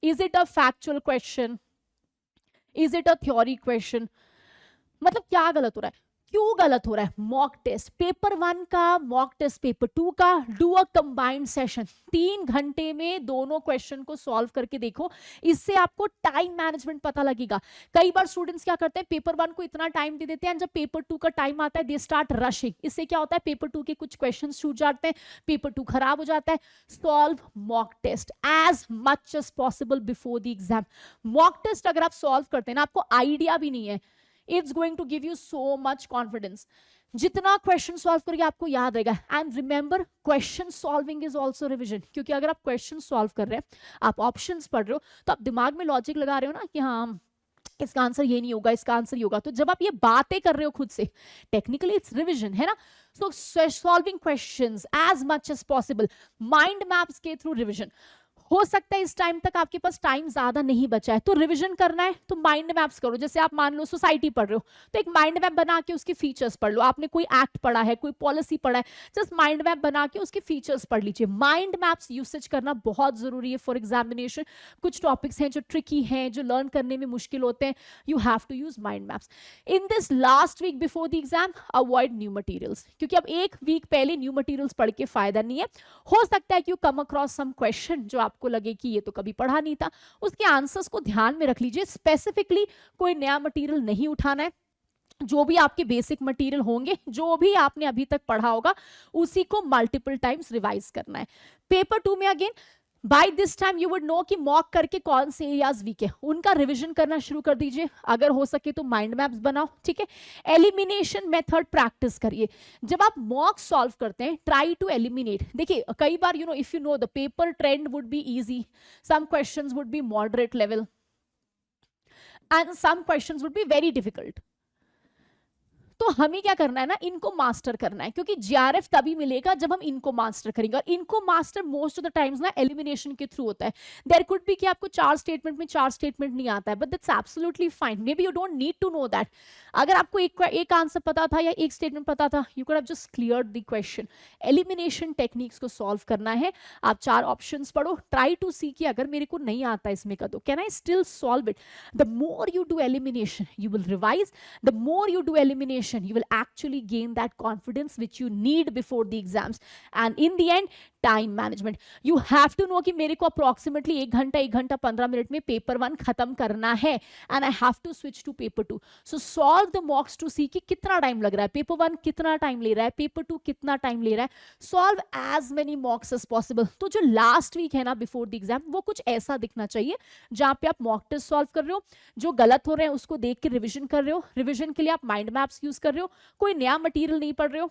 Speaker 1: Is it a factual question, is it a theory question, मतलब क्या गलत हो रहा है, क्यों गलत हो रहा है। मॉक टेस्ट पेपर 1 का, मॉक टेस्ट पेपर 2 का, डू अ कंबाइंड सेशन, 3 घंटे में दोनों क्वेश्चन को सॉल्व करके देखो। इससे आपको टाइम मैनेजमेंट पता लगेगा। कई बार स्टूडेंट्स क्या करते हैं, पेपर 1 को इतना टाइम दे देते हैं, जब पेपर 2 का टाइम आता है दे स्टार्ट रशिंग। इससे क्या होता है, पेपर 2 के कुछ क्वेश्चन छूट जाते हैं, पेपर 2 खराब हो जाता है। Solve mock test as much as possible before the exam. Mock test अगर आप सॉल्व करते हैं ना, आपको आइडिया भी नहीं है, it's going to give you so much confidence। जितना क्वेश्चन सॉल्व करके आपको याद रहेगा। And remember, question solving is also revision, क्योंकि अगर आप क्वेश्चन सॉल्व कर रहे हैं, आप ऑप्शंस पढ़ रहे हो, तो आप दिमाग में लॉजिक लगा रहे हो ना कि हाँ इसका आंसर ये नहीं होगा, इसका आंसर ये होगा। तो जब आप ये बातें कर रहे हो खुद से, टेक्निकली इट्स रिविजन, है ना। So solving questions as much as possible, mind maps के थ्रू रिविजन। हो सकता है इस टाइम तक आपके पास टाइम ज्यादा नहीं बचा है, तो रिवीजन करना है तो माइंड मैप्स करो। जैसे आप मान लो सोसाइटी पढ़ रहे हो, तो एक माइंड मैप बना के उसके फीचर्स पढ़ लो। आपने कोई एक्ट पढ़ा है, कोई पॉलिसी पढ़ा है, जस्ट माइंड मैप बना के उसके फीचर्स पढ़ लीजिए। माइंड मैप्स यूसेज करना बहुत जरूरी है फॉर एग्जामिनेशन। कुछ टॉपिक्स हैं जो ट्रिकी हैं, जो लर्न करने में मुश्किल होते हैं, you have to use mind maps. In this last week before the exam avoid new materials, क्योंकि अब एक वीक पहले न्यू मटीरियल्स पढ़ के फायदा नहीं है। हो सकता है कि you come across some question जो आपको लगे कि ये तो कभी पढ़ा नहीं था, उसके आंसर्स को ध्यान में रख लीजिए। स्पेसिफिकली कोई नया मटेरियल नहीं उठाना है, जो भी आपके बेसिक मटेरियल होंगे, जो भी आपने अभी तक पढ़ा होगा, उसी को मल्टीपल टाइम्स रिवाइज करना है। पेपर 2 में again by this time you would know कि मॉक करके कौन से एरियाज वीक है, उनका रिविजन करना शुरू कर दीजिए, अगर हो सके तो माइंड मैप्स बनाओ, ठीक है। एलिमिनेशन मेथड प्रैक्टिस करिए, जब आप मॉक सॉल्व करते हैं ट्राई टू एलिमिनेट। देखिए कई बार you know if you know the paper trend would be easy, some questions would be moderate level and some questions would be very difficult. तो हमें क्या करना है ना, इनको मास्टर करना है, क्योंकि जीआरएफ तभी मिलेगा जब हम इनको मास्टर करेंगे, और इनको master most of the times ना एलिमिनेशन के थ्रू होता है। देयर कुड बी कि आपको 4 स्टेटमेंट में 4 स्टेटमेंट नहीं आता है, but that's absolutely fine, may be you don't need to know that. अगर आपको एक आंसर पता था या एक स्टेटमेंट पता था, you could have just cleared the question. Elimination techniques को सॉल्व करना है, आप 4 ऑप्शंस पढ़ो, ट्राई टू सी कि अगर मेरे को नहीं आता इसमें का तो can I still solve it. The more you do elimination you will revise, the more you do elimination you will actually gain that confidence which you need before the exams, and in the end time management. You have to know कि मेरे को approximately 1 घंटा 15 minute में paper 1 खत्म करना है, and I have to switch to paper 2। So solve the mocks to see कि कितना टाइम लग रहा है, पेपर 1 कितना टाइम ले रहा है, पेपर 2 कितना टाइम ले रहा है। Solve as many mocks as possible. तो जो लास्ट वीक है ना बिफोर द एग्जाम, वो कुछ ऐसा दिखना चाहिए जहां पे आप मॉक टेस्ट सॉल्व कर रहे हो, जो गलत हो रहे हैं उसको देख के रिविजन कर रहे हो, रिविजन के लिए आप माइंड मैप्स यूज कर रहे हो, कोई नया मटेरियल नहीं पढ़ रहे हो,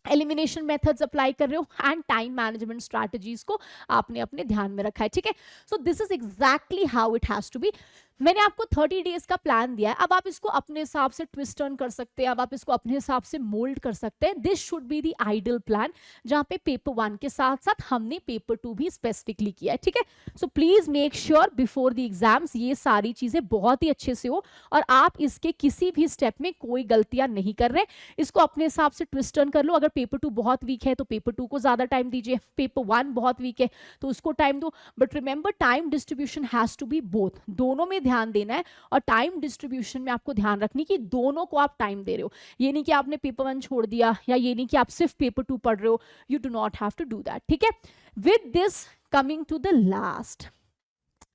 Speaker 1: एलिमिनेशन मेथड्स अप्लाई कर रहे हो, एंड टाइम मैनेजमेंट स्ट्रैटेजीज को आपने अपने ध्यान में रखा है, ठीक है। So this is exactly how it has to be. मैंने आपको 30 डेज का प्लान दिया है, अब आप इसको अपने हिसाब से ट्विस्ट टर्न कर सकते हैं, अब आप इसको अपने हिसाब से मोल्ड कर सकते हैं। This should be the ideal plan, जहां पे पेपर 1 के साथ साथ हमने पेपर 2 भी स्पेसिफिकली किया है, ठीक है। So please make sure before the exams ये सारी चीजें बहुत ही अच्छे से हो, और आप इसके किसी भी स्टेप में कोई गलतियां नहीं कर रहे। इसको अपने हिसाब से ट्विस्ट टर्न कर लो। अगर पेपर 2 बहुत वीक है तो पेपर 2 को ज्यादा टाइम दीजिए, पेपर 1 बहुत वीक है तो उसको टाइम दो, but remember time distribution has to be both, दोनों में ध्यान देना है, और टाइम डिस्ट्रीब्यूशन में आपको ध्यान रखनी कि दोनों को आप टाइम दे रहे हो। ये नहीं कि आपने पेपर 1 छोड़ दिया, या ये नहीं कि आप सिर्फ पेपर 2 पढ़ रहे हो, you do not have to do that, ठीक है। With this coming to the last,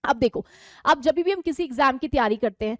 Speaker 1: अब देखो, अब जब भी हम किसी एग्जाम की तैयारी करते हैं,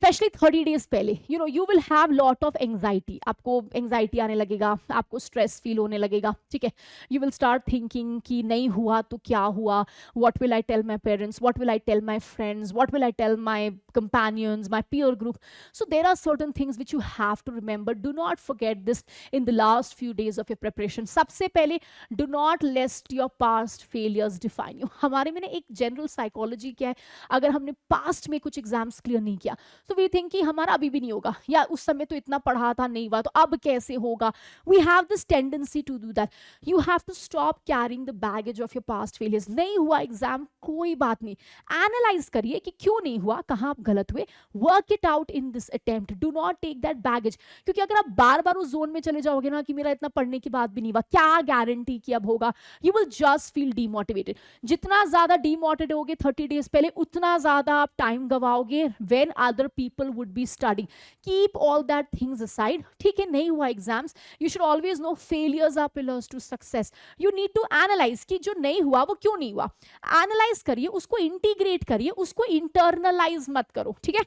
Speaker 1: स्पेशली 30 डेज पहले, you know you will have lot of anxiety, आपको एंग्जाइटी आने लगेगा, आपको स्ट्रेस फील होने लगेगा, ठीक है। यू विल स्टार्ट थिंकिंग कि नहीं हुआ तो क्या हुआ, what will I tell my parents, what will I tell my friends, what will I tell my companions, my peer group. So there are certain things which you have to remember. Do not forget this in the last few days of your preparation. सबसे पहले, do not let your past failures define you. हमारे में ना एक general psychology क्या है, अगर हमने पास्ट में कुछ एग्जाम्स क्लियर नहीं किया तो वी थिंक कि हमारा अभी भी नहीं होगा, या उस समय तो इतना पढ़ा था नहीं हुआ तो अब कैसे होगा। We have this tendency to do that. You have to stop carrying the baggage of your past failures. नहीं हुआ एग्जाम, कोई बात नहीं, एनालाइज करिए कि क्यों नहीं हुआ, कहाँ गलत हुए, work it out in this attempt, do not take that baggage. क्योंकि अगर आप बार बार उस जोन में चले जाओगे ना कि मेरा इतना पढ़ने के बाद भी नहीं हुआ, क्या गारंटी कि अब होगा, you will just feel demotivated. जितना ज्यादा डीमोटिवेटेड होगे 30 डेज पहले, उतना ज्यादा आप टाइम गवाओगे when other people would be studying. Keep all that things aside, ठीक है। नहीं हुआ exams, you should always know failures are pillars to success. You need to analyse कि जो नहीं हुआ वो क्यों नहीं हुआ, एनालाइज करिए, उसको इंटीग्रेट करिए, उसको इंटरनलाइज मत करो, ठीक है।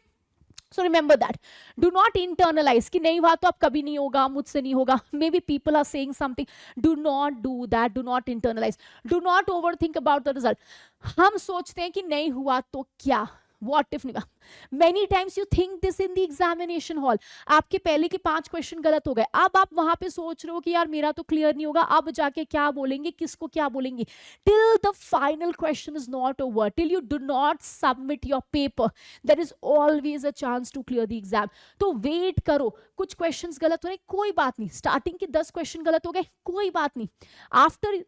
Speaker 1: So remember that, do not internalise कि नहीं हुआ तो अब कभी नहीं होगा, मुझसे नहीं होगा, maybe people are saying something, do not do that, do not internalise, do not overthink about the result. हम सोचते हैं कि नहीं हुआ तो क्या, what if नहीं हुआ। Many times you think this in the examination hall, आपके पहले के 5 क्वेश्चन गलत हो गए, अब आप वहां पे सोच रहे हो कि यार मेरा तो क्लियर नहीं होगा, अब जाके क्या बोलेंगे, किसको क्या बोलेंगे। Till the final question is not over, till you do not submit your paper, there is always a chance to clear the exam. तो वेट करो, कुछ क्वेश्चंस गलत हो रहे, कोई बात नहीं, स्टार्टिंग के 10 क्वेश्चन गलत हो गए, कोई बात नहीं, आफ्टर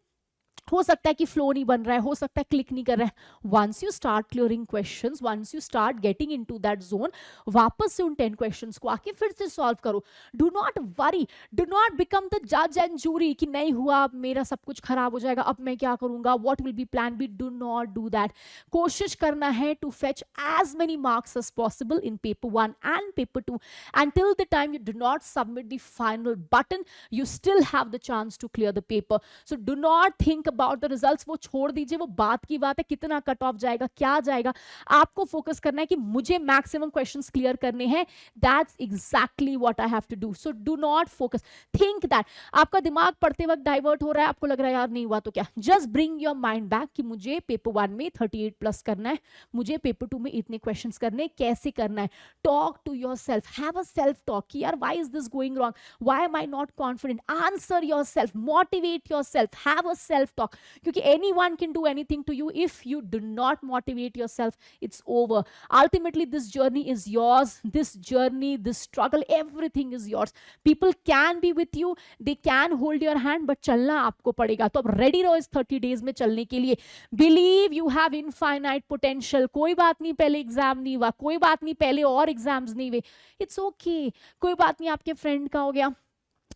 Speaker 1: हो सकता है कि फ्लो नहीं बन रहा है, हो सकता है क्लिक नहीं कर रहा है। Once you start clearing questions, once you start getting into that zone, वापस से उन 10 क्वेश्चंस को आके फिर से सॉल्व करो। Do not worry, do not become the जज एंड जूरी कि नहीं हुआ, मेरा सब कुछ खराब हो जाएगा, अब मैं क्या करूंगा, what will be plan B. Do not do that. कोशिश करना है to fetch as many marks as possible in paper 1 and paper 2, and till the time you do not submit the final button, you still have the chance to clear the paper. So do not think think about the results वो छोड़ दीजिए, वो बात की बात है, कितना cut off जाएगा, क्या जाएगा, आपको फोकस करना है कि मुझे मैक्सिमम क्वेश्चंस क्लियर करने हैं. That's exactly what I have to do. So do not focus, think that. आपका दिमाग पढ़ते वक्त डाइवर्ट हो रहा है, आपको लग रहा है यार नहीं हुआ तो क्या, just bring your mind back कि मुझे पेपर 1 में 38 प्लस करना है, मुझे पेपर 2 में इतने क्वेश्चंस करने, कैसे करना है. Talk to yourself, have a self talk कि यार why is this going wrong, why am I not confident. Answer yourself, motivate yourself, have a self talk. क्योंकि anyone can do anything to you. If you do not motivate yourself, it's over. Ultimately, this journey is yours. This journey, this struggle, everything is yours. People can be with you, they can hold your hand, but चलना आपको पड़ेगा. तो अब ready रहो इस 30 days में चलने के लिए. Believe you have infinite potential. कोई बात नहीं पहले एग्जाम नहीं हुआ, कोई बात नहीं पहले और एग्जाम्स नहीं हुए, it's okay. कोई बात नहीं आपके फ्रेंड का हो गया,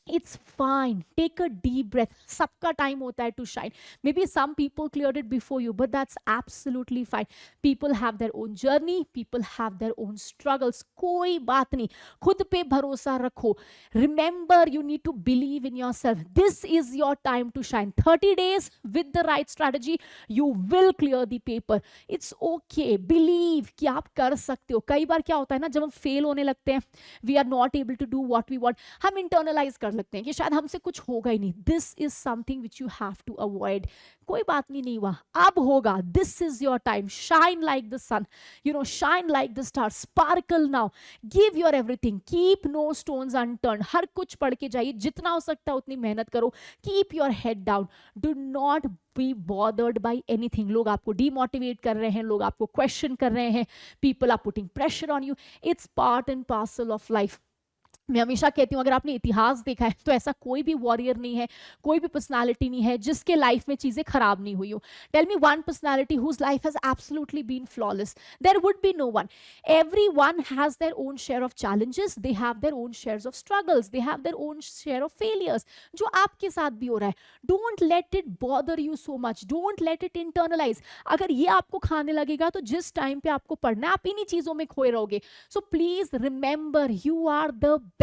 Speaker 1: it's fine. Take a deep breath. सबका टाइम होता है to shine. Maybe some people cleared it before you, but that's absolutely fine. People have their own journey. People have their own struggles. कोई बात नहीं, खुद पे भरोसा रखो. Remember, you need to believe in yourself. This is your time to shine. 30 days with the right strategy, you will clear the paper. It's okay. Believe कि आप कर सकते हो. कई बार क्या होता है ना, जब हम फेल होने लगते हैं, we are not able to do what we want, हम internalize कर लगते हैं कि शायद हमसे कुछ होगा ही नहीं. This is something which you have to avoid. कोई बात नहीं हुआ, अब होगा. This is your time. Shine like the sun, you know, shine like the star, sparkle now, give your everything, keep no stones unturned. हर कुछ पढ़ के जाइए, जितना हो सकता है उतनी मेहनत करो. Keep your head down, do not be bothered by anything. लोग आपको डीमोटिवेट कर रहे हैं, लोग आपको क्वेश्चन कर रहे हैं, people are putting pressure on you. It's part and parcel of life. मैं हमेशा कहती हूँ, अगर आपने इतिहास देखा है तो ऐसा कोई भी वॉरियर नहीं है, कोई भी पर्सनालिटी नहीं है जिसके लाइफ में चीजें खराब नहीं हुई हो. Tell me one personality whose life has absolutely been flawless. There would be no one. Everyone has their own share of challenges, they have their own shares of struggles, they have their own share of failures. जो आपके साथ भी हो रहा है, don't let it bother you so much, don't let it internalize. अगर ये आपको खाने लगेगा तो जिस टाइम पे आपको पढ़ना है, आप इन्हीं चीजों में खोए रहोगे. So please remember, you are the best.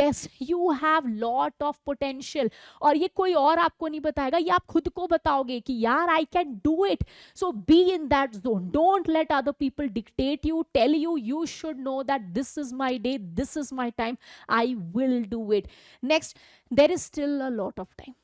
Speaker 1: You have lot of potential. और ये कोई और आपको नहीं बताएगा, ये आप खुद को बताओगे कि यार I can do it. So be in that zone. Don't let other people dictate you, tell you. You should know that this is my day, this is my time. I will do it. Next, there is still a lot of time.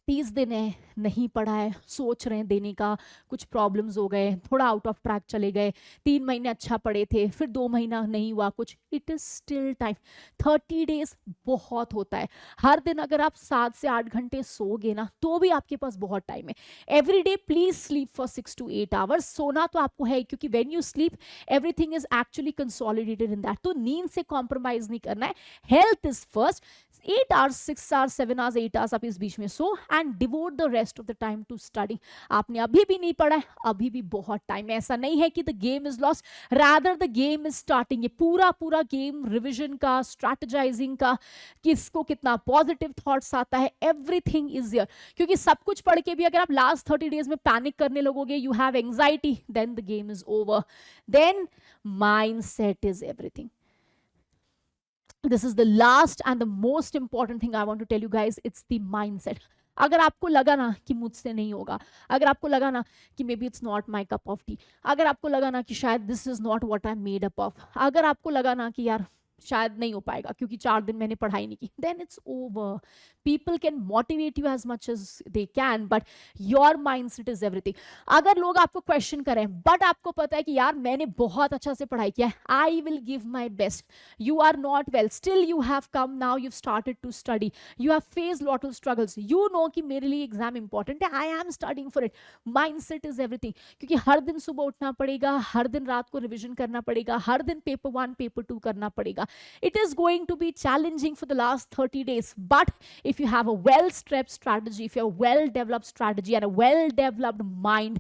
Speaker 1: 30 दिन है, नहीं पढ़ा है, सोच रहे हैं देने का, कुछ प्रॉब्लम्स हो गए, थोड़ा आउट ऑफ ट्रैक चले गए, 3 महीने अच्छा पढ़े थे, फिर 2 महीना नहीं हुआ कुछ. It is still time. 30 days बहुत होता है. हर दिन अगर आप 7 से 8 घंटे सोगे ना, तो भी आपके पास बहुत टाइम है. Every day please sleep for 6 to 8 hours. सोना तो आपको है, क्योंकि when you sleep everything is actually consolidated in that. तो नींद से कॉम्प्रोमाइज नहीं करना है. Health is first. 8 hours, 6 hours, 7 hours, 8 hours आप इस बीच में सो, and devote the rest of the time to study. आपने अभी भी नहीं पढ़ा है, अभी भी बहुत टाइम है. ऐसा नहीं है कि the game is lost, rather the game is starting. ये पूरा पूरा गेम रिविजन का, स्ट्रैटेजाइजिंग का, किसको कितना पॉजिटिव थॉट्स आता है, एवरीथिंग इज हियर. क्योंकि सब कुछ पढ़ के भी अगर आप लास्ट 30 डेज में पैनिक करने लगोगे, you have anxiety, then the game is over. Then mindset is everything. This is the last and the most important thing I want to tell you guys. It's the mindset. अगर आपको लगा ना कि मुझसे नहीं होगा, अगर आपको लगा ना कि may be it's not my cup of T, अगर आपको लगा ना कि शायद this is not what I made up of, अगर आपको लगा ना कि यार शायद नहीं हो पाएगा क्योंकि 4 दिन मैंने पढ़ाई नहीं की, then it's over. People can motivate you as much as they can, but your mindset is everything. अगर लोग आपको क्वेश्चन करें बट आपको पता है कि यार मैंने बहुत अच्छा से पढ़ाई किया है, I will give my best, you are not well, still you have come now, you started to study, you have faced lot of struggles, you know कि मेरे लिए एग्जाम इंपॉर्टेंट है, I am studying for it. Mindset is everything. क्योंकि हर दिन सुबह उठना पड़ेगा, हर दिन रात को रिविजन करना पड़ेगा, हर दिन पेपर 1 पेपर 2 करना पड़ेगा. It is going to be challenging for the last 30 days. But if you have a well-strapped strategy, if you have a well-developed strategy and a well-developed mind,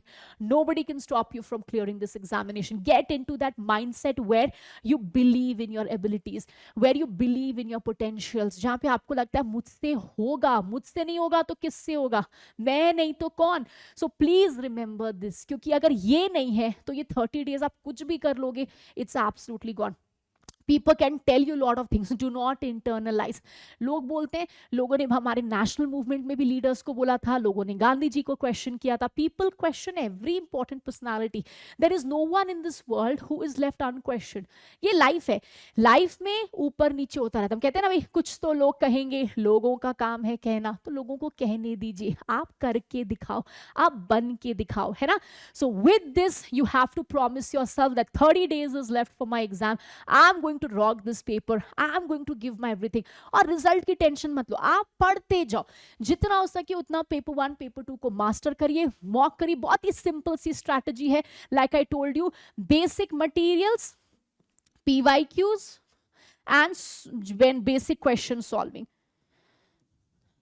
Speaker 1: nobody can stop you from clearing this examination. Get into that mindset where you believe in your abilities, where you believe in your potentials. जहाँ पे आपको लगता है मुझसे होगा, मुझसे नहीं होगा तो किससे होगा, मैं नहीं तो कौन. So please remember this. क्योंकि अगर ये नहीं है तो ये 30 days आप कुछ भी कर लोगे, it's absolutely gone. People can tell you a lot of things. Do not internalize. लोग बोलते हैं, लोगों ने हमारे नेशनल मूवमेंट में भी लीडर्स को बोला था, लोगों ने गांधी जी को क्वेश्चन किया था. People question every important personality. There is no one in this world who is left unquestioned. ये लाइफ है. लाइफ में ऊपर नीचे होता रहता है. हम कहते हैं ना भाई, कुछ तो लोग कहेंगे, लोगों का काम है कहना, तो लोगों को कहने दीजिए. आप करके दिखाओ, आप बन के दिखाओ, है ना. So with this you have to promise yourself that 30 days is left for my exam. I'm going to rock this paper. I'm going to give my everything. और रिजल्ट की टेंशन मत लो, आप पढ़ते जाओ, जितना हो सके उतना पेपर 1 पेपर 2 को मास्टर करिए, मॉक करिए. बहुत ही सिंपल सी स्ट्रैटेजी है. Like I told you, basic materials, PYQs and when basic question solving.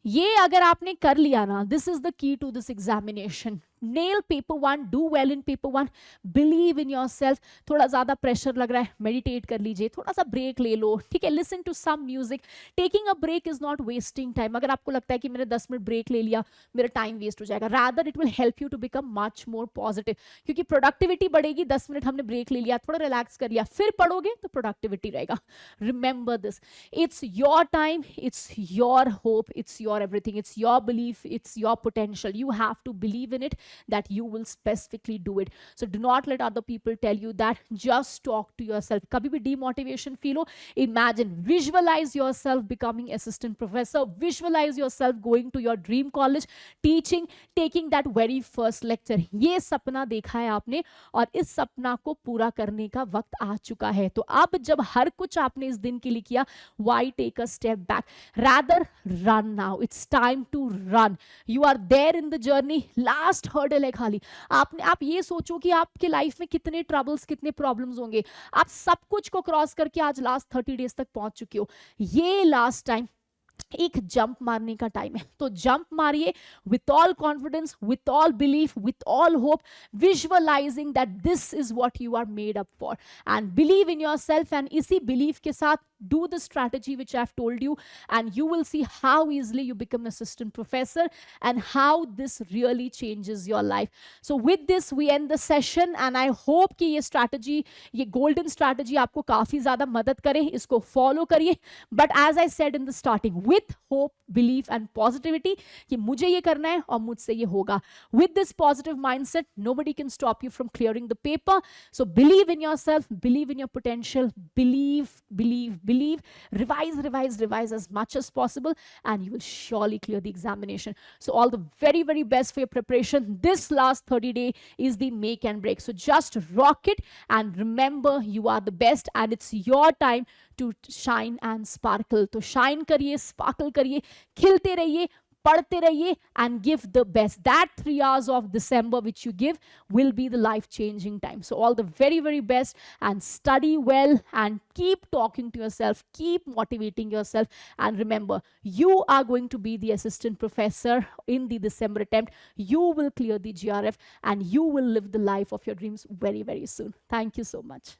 Speaker 1: ये अगर आपने कर लिया ना, this is the key to this examination. Nail paper 1, do well in paper 1, believe in yourself. थोड़ा ज्यादा प्रेशर लग रहा है, मेडिटेट कर लीजिए, थोड़ा सा ब्रेक ले लो, ठीक है. Listen to some music. Taking a break is not wasting time. अगर आपको लगता है कि मैंने 10 मिनट ब्रेक ले लिया, मेरा टाइम वेस्ट हो जाएगा, rather it will help you to become much more positive. क्योंकि प्रोडक्टिविटी बढ़ेगी. 10 मिनट हमने ब्रेक ले लिया, थोड़ा रिलैक्स कर लिया, फिर पढ़ोगे तो प्रोडक्टिविटी रहेगा. Remember this, it's your time, it's your hope, it's your everything, it's your belief, it's your potential. You have to believe in it that you will specifically do it. So do not let other people tell you that. Just talk to yourself. kabhi bhi demotivation feel ho, imagine, visualize yourself becoming assistant professor, visualize yourself going to your dream college, teaching, taking that very first lecture. ये सपना देखा है आपने और इस सपना को पूरा करने का वक्त आ चुका है. तो अब जब हर कुछ आपने इस दिन के लिए किया, why take a step back? Rather run now. It's time to run. You are there in the journey. Last hurdle है खाली. आप ये सोचो कि आपके लाइफ में कितने ट्रबल्स, कितने प्रॉब्लम्स होंगे. आप सब कुछ को क्रॉस करके आज लास्ट 30 डेज तक पहुंच चुके हो. ये लास्ट टाइम एक जंप मारने का टाइम है. तो जंप मारिए with all confidence, with all belief, with all hope, visualizing that this is what you are made up for, and believe in yourself. And इसी बिलीफ के साथ do the strategy which I've told you, and you will see how easily you become an assistant professor and how this really changes your life. So with this we end the session, and I hope कि ये strategy, ये golden strategy आपको काफी ज्यादा मदद करे. इसको follow करिए. But as I said in the starting, with hope, belief and positivity, कि मुझे ये करना है और मुझसे ये होगा. With this positive mindset, nobody can stop you from clearing the paper. So believe in yourself, believe in your potential, believe, revise as much as possible, and you will surely clear the examination. So all the very, very best for your preparation. This last 30 day is the make and break. So just rock it, and remember, you are the best, and it's your time to shine and sparkle. तो shine करिए, sparkle करिए, खिलते रहिए, पढ़ते रहिए, and give the best. That 3 hours of December which you give will be the life-changing time. So all the very, very best, and study well, and keep talking to yourself, keep motivating yourself, and remember, you are going to be the assistant professor in the December attempt. You will clear the GRF, and you will live the life of your dreams very, very soon. Thank you so much.